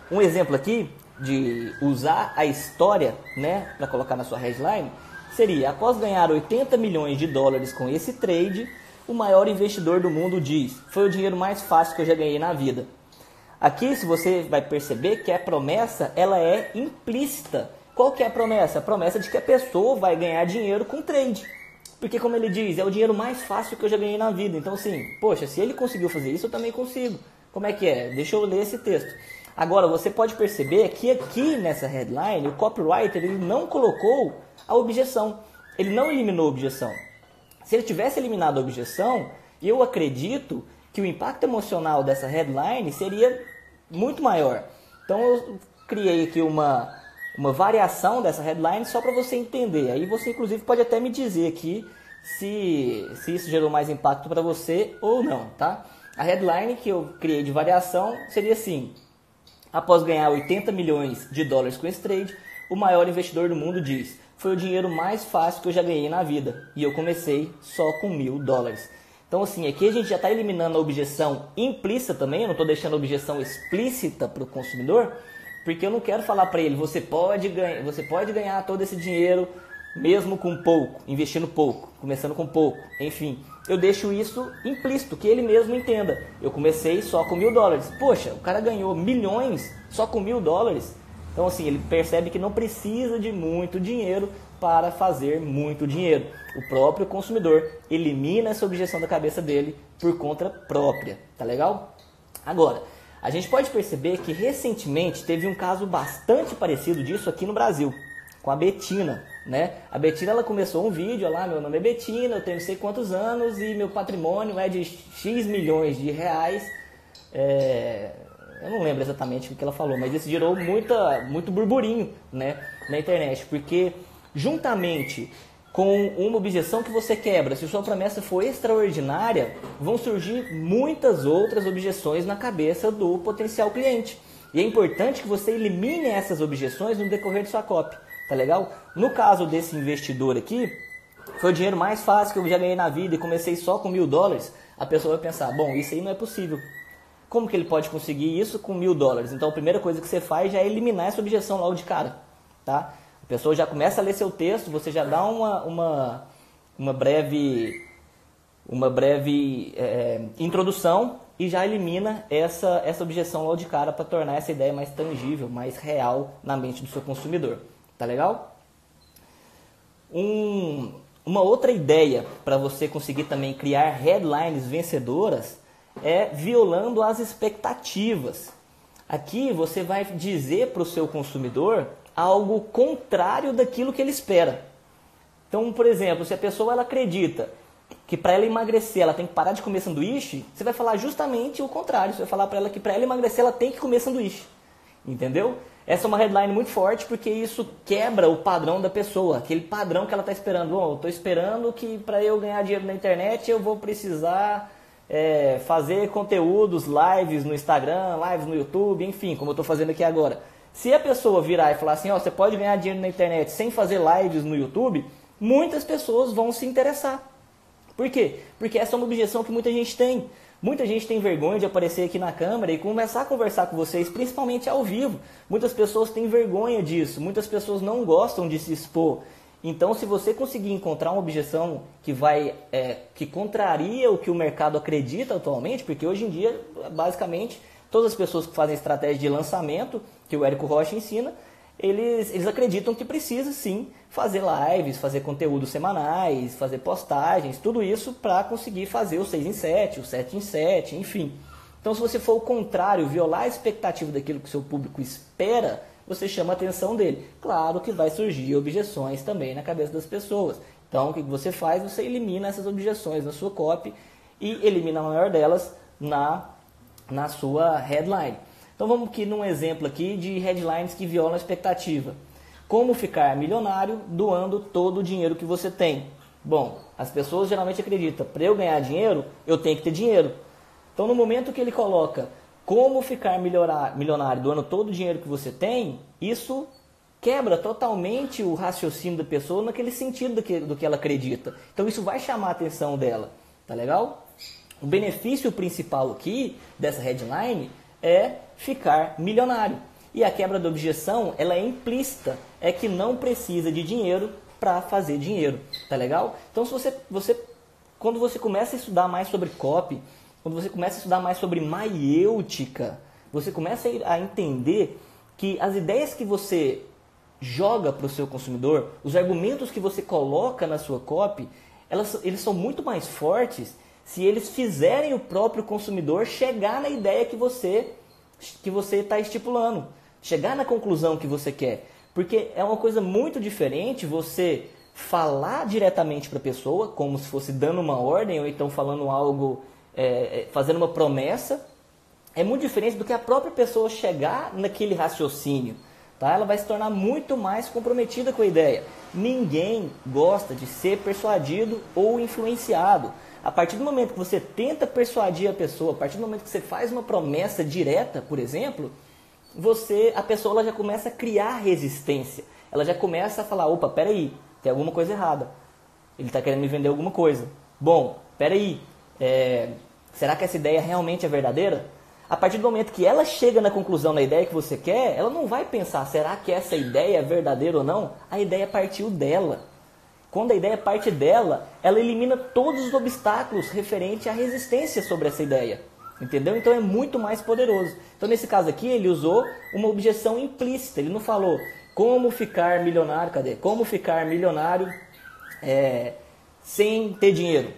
um exemplo aqui de usar a história, né, para colocar na sua headline, seria: após ganhar 80 milhões de dólares com esse trade, o maior investidor do mundo diz: foi o dinheiro mais fácil que eu já ganhei na vida. Aqui, se você vai perceber que a promessa ela é implícita. Qual que é a promessa? A promessa de que a pessoa vai ganhar dinheiro com trade. Porque, como ele diz, é o dinheiro mais fácil que eu já ganhei na vida. Então, assim, poxa, se ele conseguiu fazer isso, eu também consigo. Como é que é? Deixa eu ler esse texto. Agora, você pode perceber que aqui nessa headline, o copywriter ele não colocou a objeção. Ele não eliminou a objeção. Se ele tivesse eliminado a objeção, eu acredito que o impacto emocional dessa headline seria muito maior. Então, eu criei aqui uma variação dessa headline só para você entender. Aí você, inclusive, pode até me dizer aqui se isso gerou mais impacto para você ou não, tá? A headline que eu criei de variação seria assim: após ganhar 80 milhões de dólares com esse trade, o maior investidor do mundo diz: foi o dinheiro mais fácil que eu já ganhei na vida. E eu comecei só com $1.000. Então, assim, aqui a gente já está eliminando a objeção implícita também. Eu não estou deixando a objeção explícita para o consumidor, porque eu não quero falar para ele: você pode ganhar todo esse dinheiro mesmo com pouco, investindo pouco, começando com pouco, enfim. Eu deixo isso implícito, que ele mesmo entenda. Eu comecei só com $1.000. Poxa, o cara ganhou milhões só com $1.000. Então, assim, ele percebe que não precisa de muito dinheiro para fazer muito dinheiro. O próprio consumidor elimina essa objeção da cabeça dele por conta própria. Tá legal? Agora, a gente pode perceber que recentemente teve um caso bastante parecido disso aqui no Brasil, com a Betina, né? A Betina, ela começou um vídeo lá: meu nome é Betina, eu tenho não sei quantos anos e meu patrimônio é de X milhões de reais. Eu não lembro exatamente o que ela falou, mas isso gerou muito burburinho, né, na internet, porque juntamente com uma objeção que você quebra, se sua promessa for extraordinária, vão surgir muitas outras objeções na cabeça do potencial cliente. E é importante que você elimine essas objeções no decorrer de sua copy. Tá legal? No caso desse investidor aqui, foi o dinheiro mais fácil que eu já ganhei na vida e comecei só com $1.000. A pessoa vai pensar: bom, isso aí não é possível. Como que ele pode conseguir isso com $1.000? Então a primeira coisa que você faz já é eliminar essa objeção logo de cara. Tá? A pessoa já começa a ler seu texto, você já dá uma breve introdução e já elimina essa objeção logo de cara para tornar essa ideia mais tangível, mais real na mente do seu consumidor. Tá legal? Uma outra ideia para você conseguir também criar headlines vencedoras é violando as expectativas. Aqui você vai dizer para o seu consumidor algo contrário daquilo que ele espera. Então, por exemplo, se a pessoa ela acredita que para ela emagrecer ela tem que parar de comer sanduíche, você vai falar justamente o contrário. Você vai falar para ela que para ela emagrecer ela tem que comer sanduíche. Entendeu? Essa é uma headline muito forte porque isso quebra o padrão da pessoa, aquele padrão que ela está esperando. Bom, eu estou esperando que para eu ganhar dinheiro na internet eu vou precisar fazer conteúdos, lives no Instagram, lives no YouTube, enfim, como eu estou fazendo aqui agora. Se a pessoa virar e falar assim, ó, você pode ganhar dinheiro na internet sem fazer lives no YouTube, muitas pessoas vão se interessar. Por quê? Porque essa é uma objeção que muita gente tem. Muita gente tem vergonha de aparecer aqui na câmera e começar a conversar com vocês, principalmente ao vivo. Muitas pessoas têm vergonha disso, muitas pessoas não gostam de se expor. Então, se você conseguir encontrar uma objeção que contraria o que o mercado acredita atualmente, porque hoje em dia, basicamente, todas as pessoas que fazem estratégia de lançamento, que o Érico Rocha ensina, eles acreditam que precisa sim fazer lives, fazer conteúdos semanais, fazer postagens, tudo isso para conseguir fazer o 6 em 7, o 7 em 7, enfim. Então, se você for o contrário, violar a expectativa daquilo que o seu público espera, você chama a atenção dele. Claro que vai surgir objeções também na cabeça das pessoas. Então, o que você faz? Você elimina essas objeções na sua copy e elimina a maior delas na sua headline. Então vamos aqui num exemplo aqui de headlines que violam a expectativa. Como ficar milionário doando todo o dinheiro que você tem? Bom, as pessoas geralmente acreditam, para eu ganhar dinheiro, eu tenho que ter dinheiro. Então no momento que ele coloca como ficar milionário doando todo o dinheiro que você tem, isso quebra totalmente o raciocínio da pessoa naquele sentido do que ela acredita. Então isso vai chamar a atenção dela, tá legal? O benefício principal aqui dessa headline é ficar milionário. E a quebra da objeção, ela é implícita, é que não precisa de dinheiro para fazer dinheiro, tá legal? Então, quando você começa a estudar mais sobre copy, quando você começa a estudar mais sobre maiêutica, você começa a entender que as ideias que você joga para o seu consumidor, os argumentos que você coloca na sua copy, eles são muito mais fortes se eles fizerem o próprio consumidor chegar na ideia que você está estipulando, chegar na conclusão que você quer. Porque é uma coisa muito diferente você falar diretamente para a pessoa, como se fosse dando uma ordem, ou então falando algo, fazendo uma promessa. É muito diferente do que a própria pessoa chegar naquele raciocínio. Tá? Ela vai se tornar muito mais comprometida com a ideia. Ninguém gosta de ser persuadido ou influenciado. A partir do momento que você tenta persuadir a pessoa, a partir do momento que você faz uma promessa direta, por exemplo, a pessoa ela já começa a criar resistência. Ela já começa a falar, opa, peraí, tem alguma coisa errada. Ele está querendo me vender alguma coisa. Bom, peraí, será que essa ideia realmente é verdadeira? A partir do momento que ela chega na conclusão da ideia que você quer, ela não vai pensar, será que essa ideia é verdadeira ou não? A ideia partiu dela. Quando a ideia parte dela, ela elimina todos os obstáculos referentes à resistência sobre essa ideia. Entendeu? Então é muito mais poderoso. Então nesse caso aqui ele usou uma objeção implícita. Ele não falou como ficar milionário, Como ficar milionário sem ter dinheiro.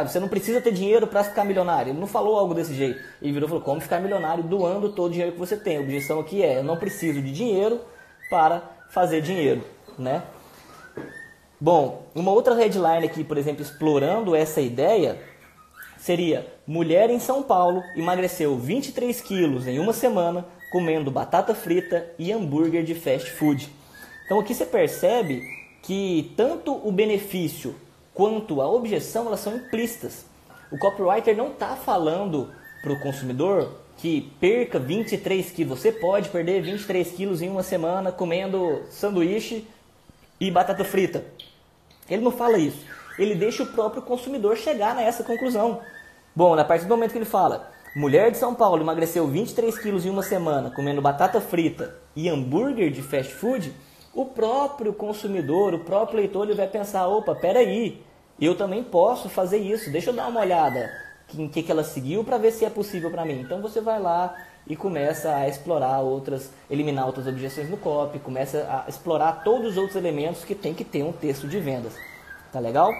Você não precisa ter dinheiro para ficar milionário. Ele não falou algo desse jeito. Ele virou e falou como ficar milionário doando todo o dinheiro que você tem. A objeção aqui eu não preciso de dinheiro para fazer dinheiro, né? Bom, uma outra headline aqui, por exemplo, explorando essa ideia, seria: mulher em São Paulo emagreceu 23 quilos em uma semana comendo batata frita e hambúrguer de fast food. Então aqui você percebe que tanto o benefício quanto a objeção elas são implícitas. O copywriter não está falando para o consumidor que perca 23 quilos. Você pode perder 23 quilos em uma semana comendo sanduíche e batata frita. Ele não fala isso. Ele deixa o próprio consumidor chegar nessa conclusão. Bom, a partir do momento que ele fala, mulher de São Paulo emagreceu 23 quilos em uma semana comendo batata frita e hambúrguer de fast food, o próprio consumidor, o próprio leitor, ele vai pensar, opa, peraí, eu também posso fazer isso, deixa eu dar uma olhada em que ela seguiu para ver se é possível para mim. Então você vai lá e começa a explorar eliminar outras objeções no copy, começa a explorar todos os outros elementos que tem que ter um texto de vendas. Tá legal?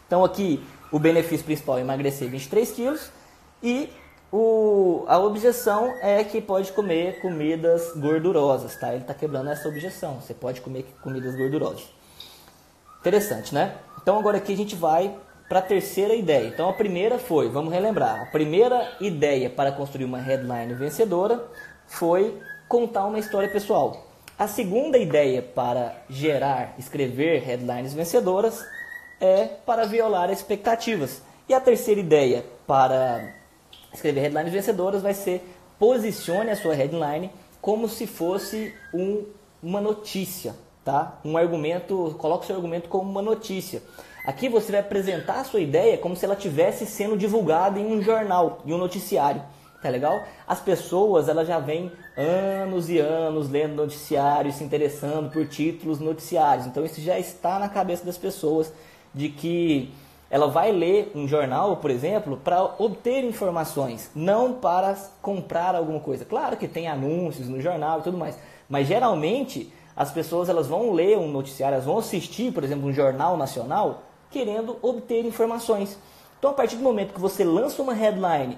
Então aqui o benefício principal é emagrecer 23 quilos e a objeção é que pode comer comidas gordurosas, tá? Ele está quebrando essa objeção, você pode comer comidas gordurosas. Interessante, né? Então agora aqui a gente vai para a terceira ideia. Então a primeira foi, vamos relembrar, a primeira ideia para construir uma headline vencedora foi contar uma história pessoal. A segunda ideia para escrever headlines vencedoras é para violar expectativas. E a terceira ideia para escrever headlines vencedoras vai ser posicione a sua headline como se fosse uma notícia, tá? Um argumento, coloque o seu argumento como uma notícia. Aqui você vai apresentar a sua ideia como se ela estivesse sendo divulgada em um jornal, em um noticiário, tá legal? As pessoas, elas já vêm anos e anos lendo noticiários, se interessando por títulos noticiários. Então isso já está na cabeça das pessoas de que ela vai ler um jornal, por exemplo, para obter informações, não para comprar alguma coisa. Claro que tem anúncios no jornal e tudo mais, mas geralmente as pessoas elas vão ler um noticiário, elas vão assistir, por exemplo, um jornal nacional, querendo obter informações. Então, a partir do momento que você lança uma headline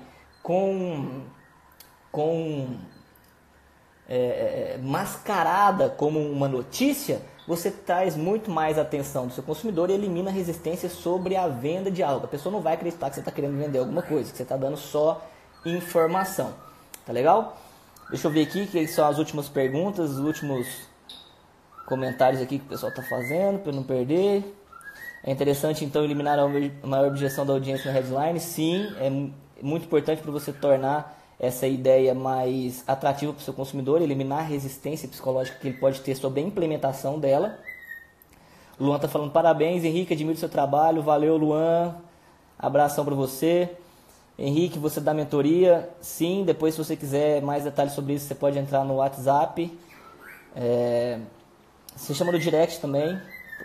mascarada como uma notícia, você traz muito mais atenção do seu consumidor e elimina a resistência sobre a venda de algo. A pessoa não vai acreditar que você está querendo vender alguma coisa, que você está dando só informação. Tá legal? Deixa eu ver aqui que são as últimas perguntas, os últimos comentários aqui que o pessoal está fazendo, para eu não perder. É interessante, então, eliminar a maior objeção da audiência na headline? Sim, é muito importante para você tornar essa ideia mais atrativa para o seu consumidor, eliminar a resistência psicológica que ele pode ter sobre a implementação dela. O Luan está falando, parabéns, Henrique, admiro o seu trabalho, valeu, Luan, abração para você. Henrique, você dá mentoria? Sim, depois se você quiser mais detalhes sobre isso, você pode entrar no WhatsApp. Você chama no direct também,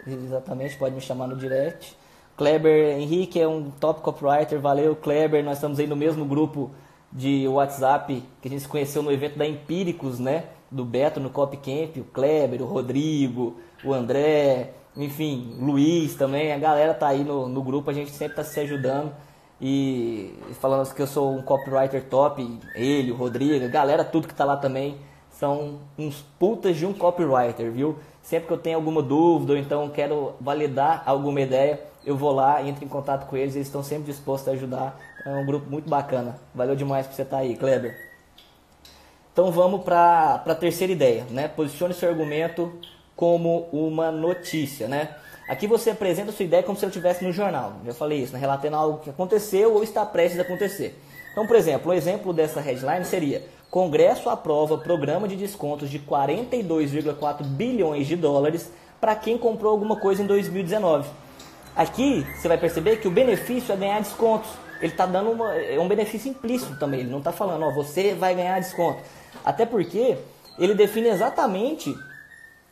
exatamente, pode me chamar no direct. Kleber, Henrique é um top copywriter, valeu Kleber, nós estamos aí no mesmo grupo de WhatsApp que a gente se conheceu no evento da Empíricos, né? Do Beto no Copycamp, o Kleber, o Rodrigo, o André, enfim, o Luiz também, a galera tá aí no grupo, a gente sempre tá se ajudando e falando que eu sou um copywriter top, ele, o Rodrigo, a galera tudo que tá lá também são uns putas de um copywriter, viu? Sempre que eu tenho alguma dúvida ou então quero validar alguma ideia, eu vou lá, entro em contato com eles, eles estão sempre dispostos a ajudar. É um grupo muito bacana. Valeu demais por você estar aí, Kleber. Então vamos para a terceira ideia, né? Posicione seu argumento como uma notícia, né? Aqui você apresenta a sua ideia como se ela estivesse no jornal. Já falei isso, né? Relatando algo que aconteceu ou está prestes a acontecer. Então, por exemplo, um exemplo dessa headline seria: Congresso aprova programa de descontos de 42,4 bilhões de dólares para quem comprou alguma coisa em 2019. Aqui você vai perceber que o benefício é ganhar descontos. Ele está dando um benefício implícito também. Ele não está falando, ó, você vai ganhar desconto. Até porque ele define exatamente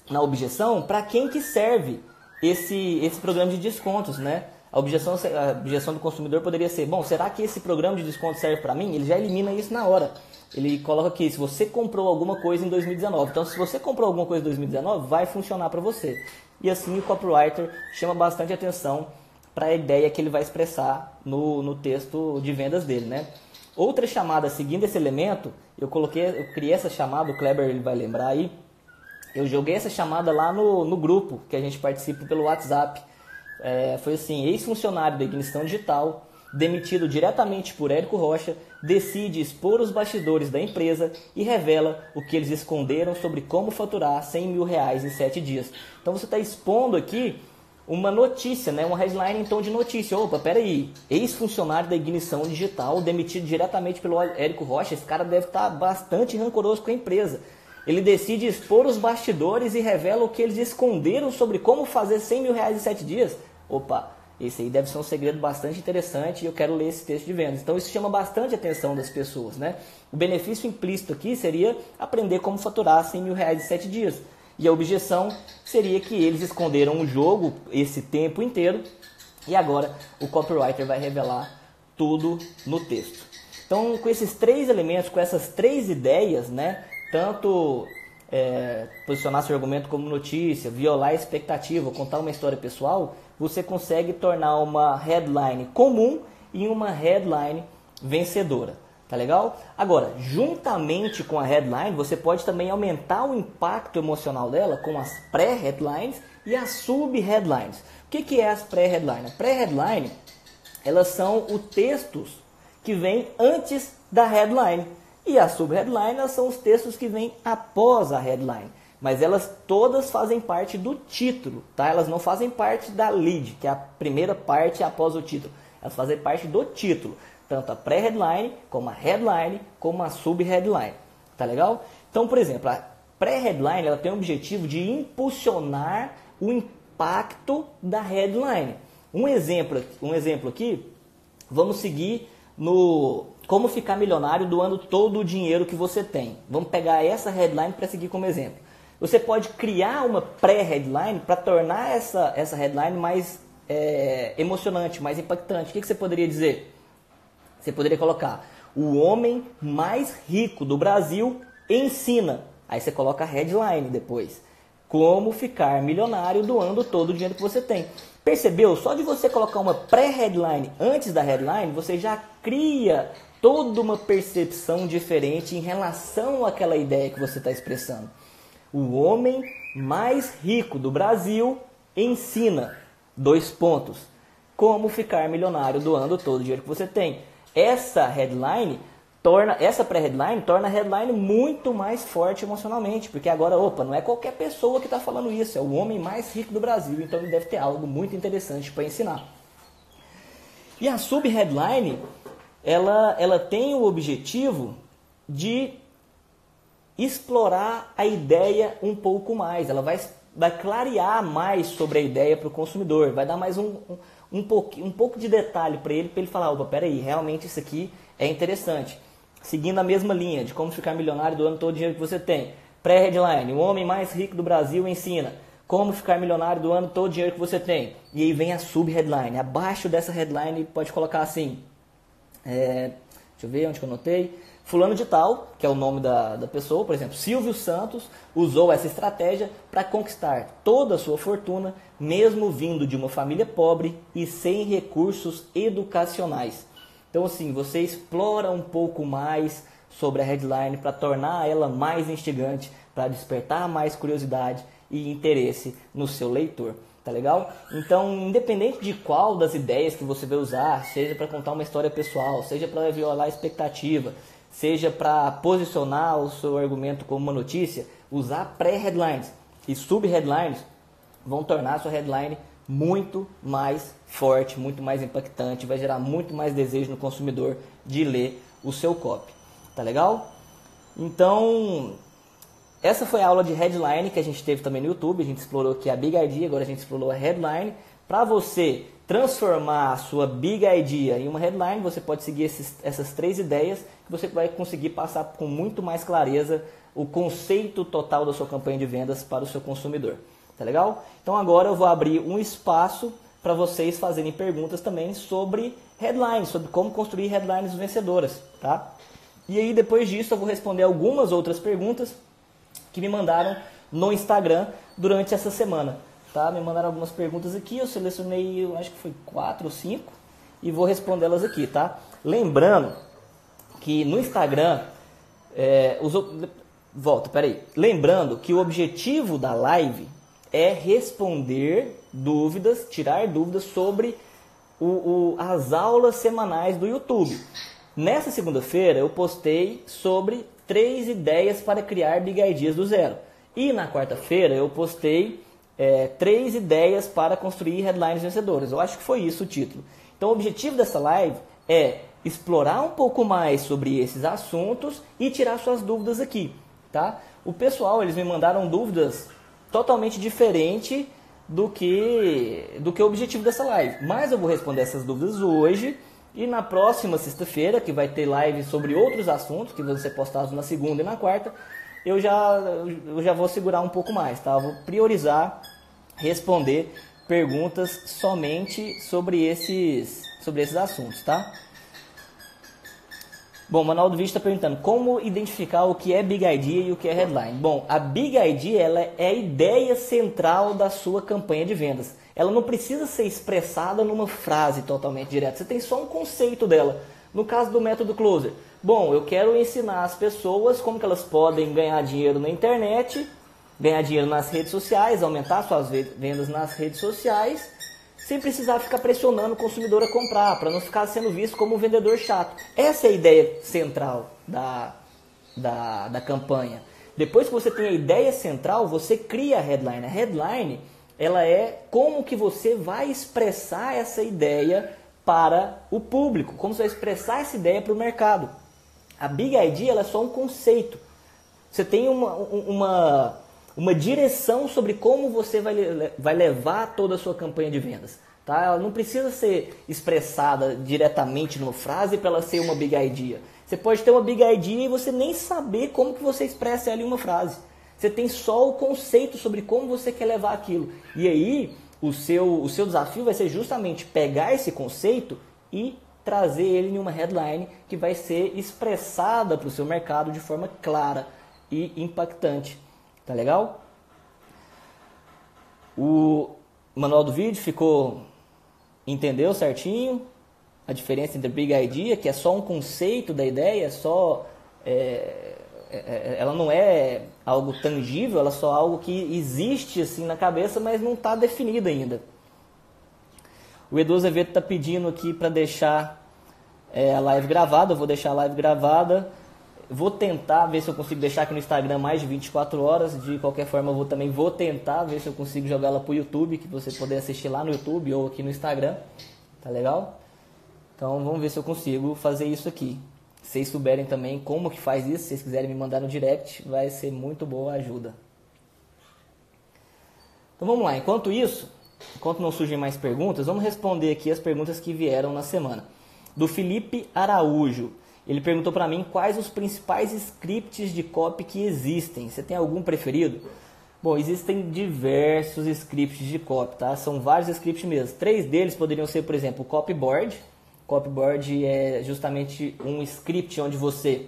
na objeção para quem que serve esse programa de descontos, né? A objeção do consumidor poderia ser, bom, será que esse programa de desconto serve para mim? Ele já elimina isso na hora. Ele coloca aqui, se você comprou alguma coisa em 2019. Então, se você comprou alguma coisa em 2019, vai funcionar para você. E assim o copywriter chama bastante atenção para a ideia que ele vai expressar no texto de vendas dele, né? Outra chamada seguindo esse elemento, eu criei essa chamada, o Kleber ele vai lembrar aí, eu joguei essa chamada lá no grupo que a gente participa pelo WhatsApp. Foi assim: ex-funcionário da Ignição Digital, demitido diretamente por Érico Rocha, decide expor os bastidores da empresa e revela o que eles esconderam sobre como faturar R$100 mil em 7 dias. Então você está expondo aqui uma notícia, né? Uma headline em tom de notícia. Opa, peraí, ex-funcionário da Ignição Digital, demitido diretamente pelo Érico Rocha, esse cara deve estar bastante rancoroso com a empresa. Ele decide expor os bastidores e revela o que eles esconderam sobre como fazer R$100 mil em 7 dias. Opa, esse aí deve ser um segredo bastante interessante e eu quero ler esse texto de vendas. Então isso chama bastante a atenção das pessoas, né? O benefício implícito aqui seria aprender como faturar R$100 mil em 7 dias. E a objeção seria que eles esconderam o jogo esse tempo inteiro e agora o copywriter vai revelar tudo no texto. Então, com esses 3 elementos, com essas 3 ideias, né? Tanto posicionar seu argumento como notícia, violar a expectativa, contar uma história pessoal, você consegue tornar uma headline comum em uma headline vencedora. Tá legal? Agora, juntamente com a headline, você pode também aumentar o impacto emocional dela com as pré-headlines e as sub-headlines. O que é as pré-headlines? A pré-headline, elas são os textos que vêm antes da headline. E as sub-headlines, elas são os textos que vêm após a headline. Mas elas todas fazem parte do título, tá? Elas não fazem parte da lead, que é a primeira parte após o título. Elas fazem parte do título. tanto a pré-headline, como a headline, como a sub-headline. Tá legal? Então, por exemplo, a pré-headline ela tem o objetivo de impulsionar o impacto da headline. Um exemplo aqui, vamos seguir no como ficar milionário doando todo o dinheiro que você tem. Vamos pegar essa headline para seguir como exemplo. Você pode criar uma pré-headline para tornar essa headline mais emocionante, mais impactante. O que você poderia dizer? Você poderia colocar: o homem mais rico do Brasil ensina. Aí você coloca a headline depois. Como ficar milionário doando todo o dinheiro que você tem. Percebeu? Só de você colocar uma pré-headline antes da headline, você já cria toda uma percepção diferente em relação àquela ideia que você está expressando. O homem mais rico do Brasil ensina. 2 pontos. Como ficar milionário doando todo o dinheiro que você tem. Essa pré-headline torna a headline muito mais forte emocionalmente, porque agora, não é qualquer pessoa que está falando isso, é o homem mais rico do Brasil, então ele deve ter algo muito interessante para ensinar. E a sub-headline, ela tem o objetivo de explorar a ideia um pouco mais, ela vai clarear mais sobre a ideia para o consumidor, vai dar mais um pouco de detalhe para ele falar: peraí, realmente isso aqui é interessante. Seguindo a mesma linha de como ficar milionário doando todo o dinheiro que você tem. Pré-headline: o homem mais rico do Brasil ensina. Como ficar milionário doando todo o dinheiro que você tem. E aí vem a sub-headline. Abaixo dessa headline pode colocar assim. Deixa eu ver onde que eu anotei. Fulano de tal, que é o nome da pessoa, por exemplo, Silvio Santos, usou essa estratégia para conquistar toda a sua fortuna, mesmo vindo de uma família pobre e sem recursos educacionais. Então, assim, você explora um pouco mais sobre a headline para tornar ela mais instigante, para despertar mais curiosidade e interesse no seu leitor. Tá legal? Então, independente de qual das ideias que você vai usar, seja para contar uma história pessoal, seja para violar a expectativa, seja para posicionar o seu argumento como uma notícia, usar pré-headlines e sub-headlines vão tornar a sua headline muito mais forte, muito mais impactante, vai gerar muito mais desejo no consumidor de ler o seu copy. Tá legal? Então, essa foi a aula de headline que a gente teve também no YouTube. A gente explorou aqui a Big Idea, agora a gente explorou a headline. Para você transformar a sua Big Idea em uma headline, você pode seguir essas 3 ideias que você vai conseguir passar com muito mais clareza o conceito total da sua campanha de vendas para o seu consumidor. Tá legal? Então agora eu vou abrir um espaço para vocês fazerem perguntas também sobre headlines, sobre como construir headlines vencedoras, tá? E aí depois disso eu vou responder algumas outras perguntas que me mandaram no Instagram durante essa semana, tá? Me mandaram algumas perguntas aqui, eu selecionei, eu acho que foi 4 ou 5 e vou respondê-las aqui, tá? Lembrando que no Instagram, Lembrando que o objetivo da live é responder dúvidas, tirar dúvidas sobre as aulas semanais do YouTube. Nessa segunda-feira eu postei sobre 3 ideias para criar Big Ideas do zero. E na quarta-feira eu postei 3 ideias para construir headlines vencedoras. Eu acho que foi isso o título. Então o objetivo dessa live é explorar um pouco mais sobre esses assuntos e tirar suas dúvidas aqui, tá? O pessoal, eles me mandaram dúvidas totalmente diferentes do que o objetivo dessa live. Mas eu vou responder essas dúvidas hoje e na próxima sexta-feira, que vai ter live sobre outros assuntos, que vão ser postados na segunda e na quarta, eu já vou segurar um pouco mais, tá? Eu vou priorizar responder perguntas somente sobre esses assuntos, tá? Bom, o Manual do Vídeo está perguntando como identificar o que é Big Idea e o que é Headline. Bom, a Big Idea ela é a ideia central da sua campanha de vendas. Ela não precisa ser expressada numa frase totalmente direta. Você tem só um conceito dela. No caso do método Closer, bom, eu quero ensinar as pessoas como que elas podem ganhar dinheiro na internet, ganhar dinheiro nas redes sociais, aumentar suas vendas nas redes sociais, sem precisar ficar pressionando o consumidor a comprar, para não ficar sendo visto como um vendedor chato. Essa é a ideia central da campanha. Depois que você tem a ideia central, você cria a headline. A headline, ela é como que você vai expressar essa ideia para o público, como você vai expressar essa ideia para o mercado. A Big Idea ela é só um conceito. Você tem uma direção sobre como você vai levar toda a sua campanha de vendas. Tá? Ela não precisa ser expressada diretamente numa frase para ela ser uma Big Idea. Você pode ter uma Big Idea e você nem saber como que você expressa ela em uma frase. Você tem só o conceito sobre como você quer levar aquilo. E aí, o seu desafio vai ser justamente pegar esse conceito e trazer ele em uma headline que vai ser expressada para o seu mercado de forma clara e impactante. Tá legal? O manual do vídeo entendeu certinho a diferença entre Big Idea, que é só um conceito da ideia, ela não é algo tangível, ela é só algo que existe assim na cabeça, mas não está definido ainda. O Edu Azevedo está pedindo aqui para deixar a live gravada. Eu vou deixar a live gravada. Vou tentar ver se eu consigo deixar aqui no Instagram mais de 24 horas. De qualquer forma, eu também vou tentar ver se eu consigo jogar ela para o YouTube, que você poder assistir lá no YouTube ou aqui no Instagram. Tá legal? Então, vamos ver se eu consigo fazer isso aqui. Se vocês souberem também como que faz isso, se vocês quiserem me mandar no direct, vai ser muito boa a ajuda. Então, vamos lá. Enquanto não surgem mais perguntas, vamos responder aqui as perguntas que vieram na semana. Do Felipe Araújo. Ele perguntou para mim quais os principais scripts de copy que existem. Você tem algum preferido? Bom, existem diversos scripts de copy, tá? São vários scripts mesmo. 3 deles poderiam ser, por exemplo, o copyboard. Copyboard é justamente um script onde você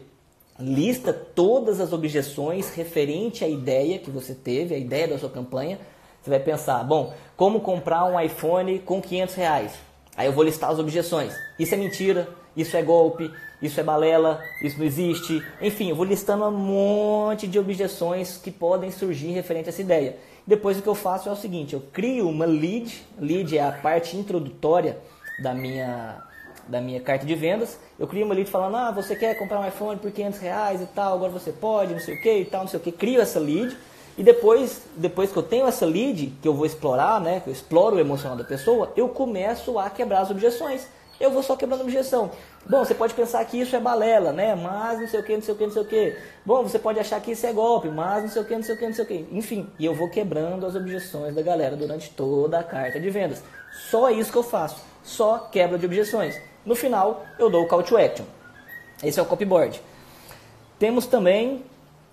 lista todas as objeções referente à ideia que você teve, a ideia da sua campanha. Você vai pensar, bom, como comprar um iPhone com R$500? Aí eu vou listar as objeções. Isso é mentira, isso é golpe, isso é balela, isso não existe. Enfim, eu vou listando um monte de objeções que podem surgir referente a essa ideia. Depois o que eu faço é o seguinte, eu crio uma lead. Lead é a parte introdutória da minha carta de vendas. Eu crio uma lead falando, você quer comprar um iPhone por R$500 e tal, agora você pode, não sei o que e tal, não sei o que. Crio essa lead. E depois que eu tenho essa lead, que eu vou explorar, né, que eu exploro o emocional da pessoa, eu começo a quebrar as objeções. Eu vou só quebrando objeção. Bom, você pode pensar que isso é balela, né? Mas não sei o que, não sei o que, não sei o que. Bom, você pode achar que isso é golpe, mas não sei o que, não sei o que, não sei o que. Enfim, e eu vou quebrando as objeções da galera durante toda a carta de vendas. Só isso que eu faço. Só quebra de objeções. No final, eu dou o call to action. Esse é o copyboard. Temos também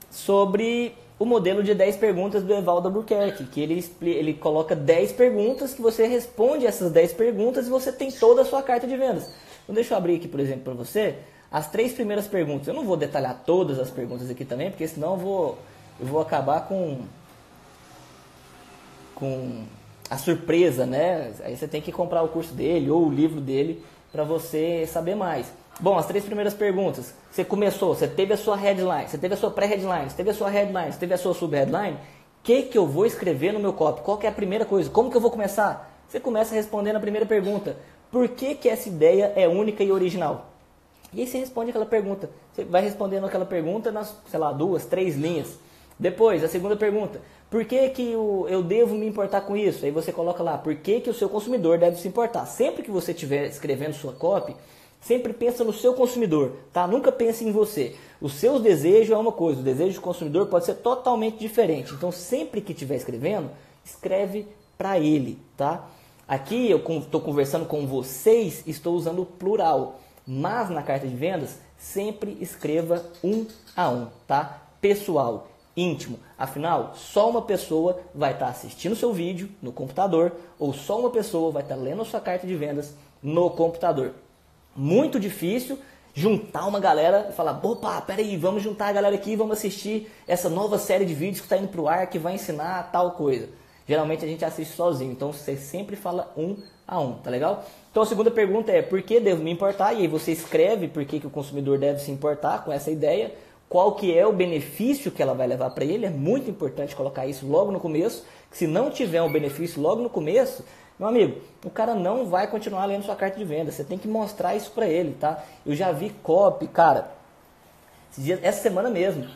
sobre o modelo de 10 perguntas do Evaldo Albuquerque, que ele coloca 10 perguntas, que você responde essas 10 perguntas e você tem toda a sua carta de vendas. Então deixa eu abrir aqui, por exemplo, para você, as 3 primeiras perguntas. Eu não vou detalhar todas as perguntas aqui também, porque senão eu vou acabar com a surpresa, né? Aí você tem que comprar o curso dele ou o livro dele para você saber mais. Bom, as 3 primeiras perguntas. Você começou, você teve a sua headline, você teve a sua pré-headline, você teve a sua headline, você teve a sua sub-headline. O que eu vou escrever no meu copy? Qual que é a primeira coisa? Como que eu vou começar? Você começa respondendo a primeira pergunta. Por que essa ideia é única e original? E aí você responde aquela pergunta. Você vai respondendo aquela pergunta nas, 2, 3 linhas. Depois, a segunda pergunta. Por que eu devo me importar com isso? Aí você coloca lá, por que o seu consumidor deve se importar? Sempre que você estiver escrevendo sua copy, sempre pensa no seu consumidor, tá? Nunca pense em você. Os seus desejos é uma coisa, o desejo do consumidor pode ser totalmente diferente. Então, sempre que estiver escrevendo, escreve para ele, tá? Aqui eu estou conversando com vocês, estou usando o plural. Mas na carta de vendas, sempre escreva 1 a 1, tá? Pessoal, íntimo. Afinal, só uma pessoa vai estar assistindo o seu vídeo no computador ou só uma pessoa vai estar lendo a sua carta de vendas no computador. Muito difícil juntar uma galera e falar, opa, peraí, vamos juntar a galera aqui e vamos assistir essa nova série de vídeos que está indo para o ar, que vai ensinar tal coisa. Geralmente a gente assiste sozinho, então você sempre fala 1 a 1, tá legal? Então a segunda pergunta é, por que devo me importar? E aí você escreve por que o consumidor deve se importar com essa ideia, qual que é o benefício que ela vai levar para ele, é muito importante colocar isso logo no começo, que se não tiver um benefício logo no começo, meu amigo, o cara não vai continuar lendo sua carta de venda. Você tem que mostrar isso pra ele, tá? Eu já vi copy, cara, essa semana mesmo,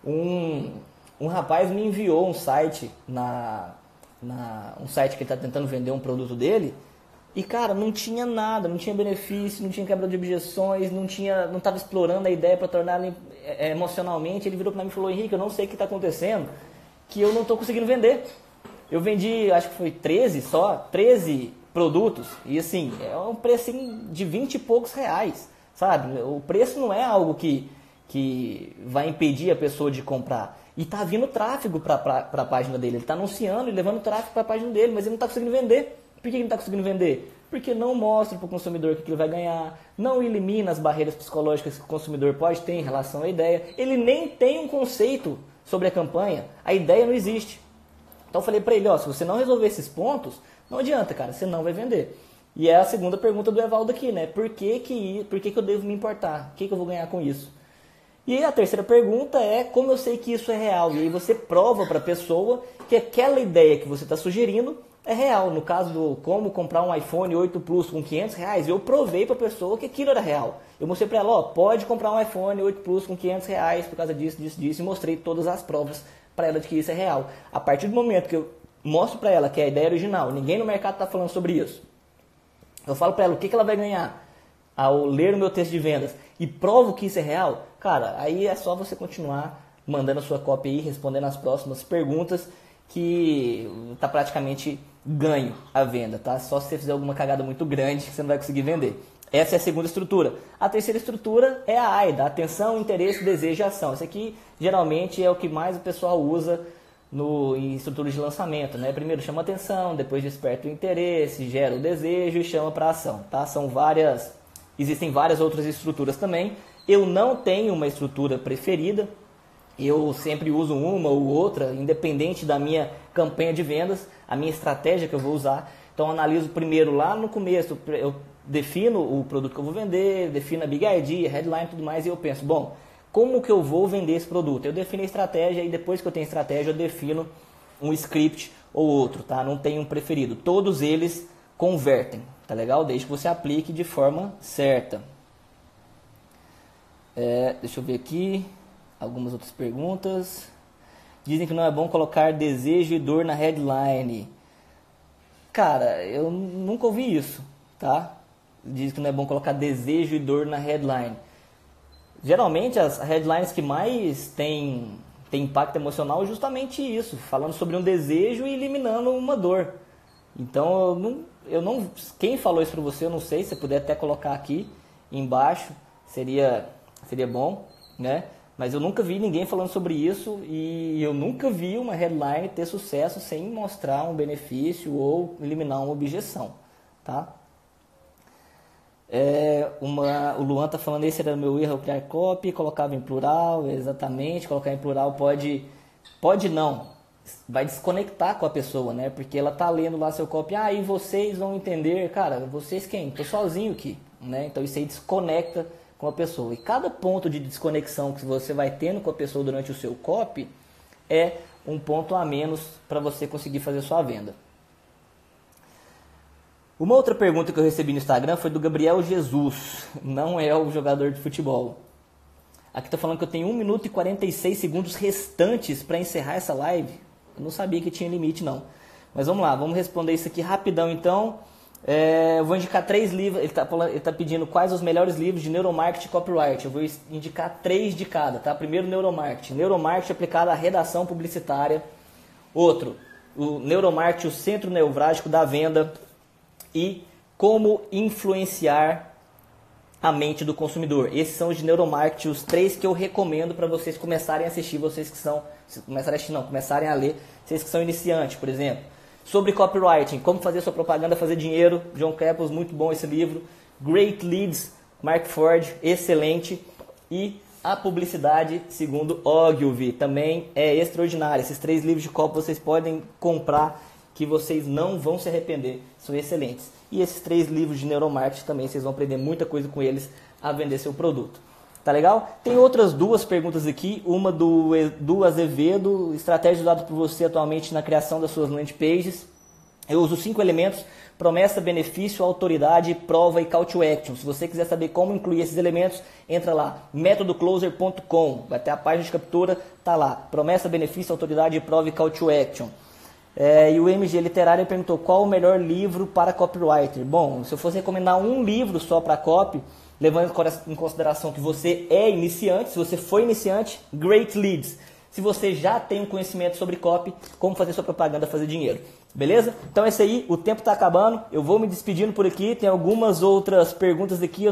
um rapaz me enviou um site, um site que ele está tentando vender um produto dele, E, cara, não tinha nada, não tinha benefício, não tinha quebra de objeções, não estava explorando a ideia para tornar ele emocionalmente. Ele virou para mim e falou: Henrique, eu não sei o que está acontecendo, que eu não estou conseguindo vender. Eu vendi, acho que foi 13 produtos, e assim, é um preço assim, de 20 e poucos reais, sabe? O preço não é algo que vai impedir a pessoa de comprar. E está vindo tráfego para a página dele, ele está anunciando e levando tráfego para a página dele, mas ele não está conseguindo vender. Por que ele não está conseguindo vender? Porque não mostra para o consumidor o que ele vai ganhar, não elimina as barreiras psicológicas que o consumidor pode ter em relação à ideia, ele nem tem um conceito sobre a campanha, a ideia não existe. Então eu falei para ele, se você não resolver esses pontos, não adianta, cara, você não vai vender. E é a segunda pergunta do Evaldo aqui, né? Por que eu devo me importar? O que eu vou ganhar com isso? E a terceira pergunta é como eu sei que isso é real? E aí você prova para a pessoa que aquela ideia que você está sugerindo é real. No caso do como comprar um iPhone 8 Plus com 500 reais, eu provei para a pessoa que aquilo era real. Eu mostrei para ela, pode comprar um iPhone 8 Plus com 500 reais por causa disso, e mostrei todas as provas para ela de que isso é real. A partir do momento que eu mostro para ela que a ideia é original, ninguém no mercado está falando sobre isso, eu falo para ela o que ela vai ganhar ao ler o meu texto de vendas e provo que isso é real, cara, aí é só você continuar mandando a sua cópia aí, respondendo as próximas perguntas, que tá praticamente ganho a venda, tá? Só se você fizer alguma cagada muito grande que você não vai conseguir vender. Essa é a segunda estrutura. A terceira estrutura é a AIDA, atenção, interesse, desejo e ação. Isso aqui geralmente é o que mais o pessoal usa em estruturas de lançamento, né? Primeiro chama atenção, depois desperta o interesse, gera o desejo e chama para ação, tá? Existem várias outras estruturas também. Eu não tenho uma estrutura preferida. Eu sempre uso uma ou outra, independente da minha campanha de vendas, a minha estratégia que eu vou usar. Então eu analiso primeiro lá no começo, eu defino o produto que eu vou vender, defino a Big ID, a headline e tudo mais, e eu penso, como que eu vou vender esse produto? Eu defino a estratégia e depois que eu tenho a estratégia eu defino um script ou outro, tá? Não tenho um preferido. Todos eles convertem, tá legal? Desde que você aplique de forma certa. Deixa eu ver aqui. Algumas outras perguntas. Dizem que não é bom colocar desejo e dor na headline. Cara, eu nunca ouvi isso, tá? Dizem que não é bom colocar desejo e dor na headline. Geralmente as headlines que mais têm impacto emocional é justamente isso, falando sobre um desejo e eliminando uma dor. Então quem falou isso para você, eu não sei, se você puder até colocar aqui embaixo, seria bom, né? Mas eu nunca vi ninguém falando sobre isso e eu nunca vi uma headline ter sucesso sem mostrar um benefício ou eliminar uma objeção, tá? O Luan está falando, esse era o meu erro, criar copy, colocava em plural, exatamente, colocar em plural pode não, vai desconectar com a pessoa, né? Porque ela tá lendo lá seu copy, e vocês vão entender, cara, vocês quem? Tô sozinho aqui, né? Então isso aí desconecta com a pessoa. E cada ponto de desconexão que você vai tendo com a pessoa durante o seu copy é um ponto a menos para você conseguir fazer sua venda. Uma outra pergunta que eu recebi no Instagram foi do Gabriel Jesus, não é o jogador de futebol. Aqui está falando que eu tenho 1 minuto e 46 segundos restantes para encerrar essa live. Eu não sabia que tinha limite não. Mas vamos lá, vamos responder isso aqui rapidão então. Eu vou indicar 3 livros, ele tá pedindo quais os melhores livros de neuromarketing e copyright. Eu vou indicar 3 de cada, tá? Primeiro, neuromarketing aplicado à redação publicitária. Outro, o neuromarketing, o centro neurálgico da venda. E como influenciar a mente do consumidor. Esses são os de neuromarketing, os 3 que eu recomendo para vocês começarem a assistir, começarem a ler, vocês que são iniciantes, por exemplo. Sobre copywriting, como fazer sua propaganda fazer dinheiro, John Capos, muito bom esse livro. Great Leads, Mark Ford, excelente. E a publicidade, segundo Ogilvy, também é extraordinário. Esses 3 livros de copy vocês podem comprar, que vocês não vão se arrepender, são excelentes. E esses 3 livros de neuromarketing também, vocês vão aprender muita coisa com eles a vender seu produto. Tá legal? Tem outras 2 perguntas aqui, uma do Azevedo, estratégia usada por você atualmente na criação das suas landing pages. Eu uso 5 elementos, promessa, benefício, autoridade, prova e call to action. Se você quiser saber como incluir esses elementos, entra lá, metodocloser.com, vai ter a página de captura, tá lá, promessa, benefício, autoridade, prova e call to action. E o MG Literário perguntou qual o melhor livro para copywriter. Bom, se eu fosse recomendar um livro só para copy, levando em consideração que você é iniciante, se você foi iniciante, Great Leads. Se você já tem um conhecimento sobre copy, como fazer sua propaganda fazer dinheiro. Beleza? Então é isso aí, o tempo está acabando, eu vou me despedindo por aqui, tem algumas outras perguntas aqui.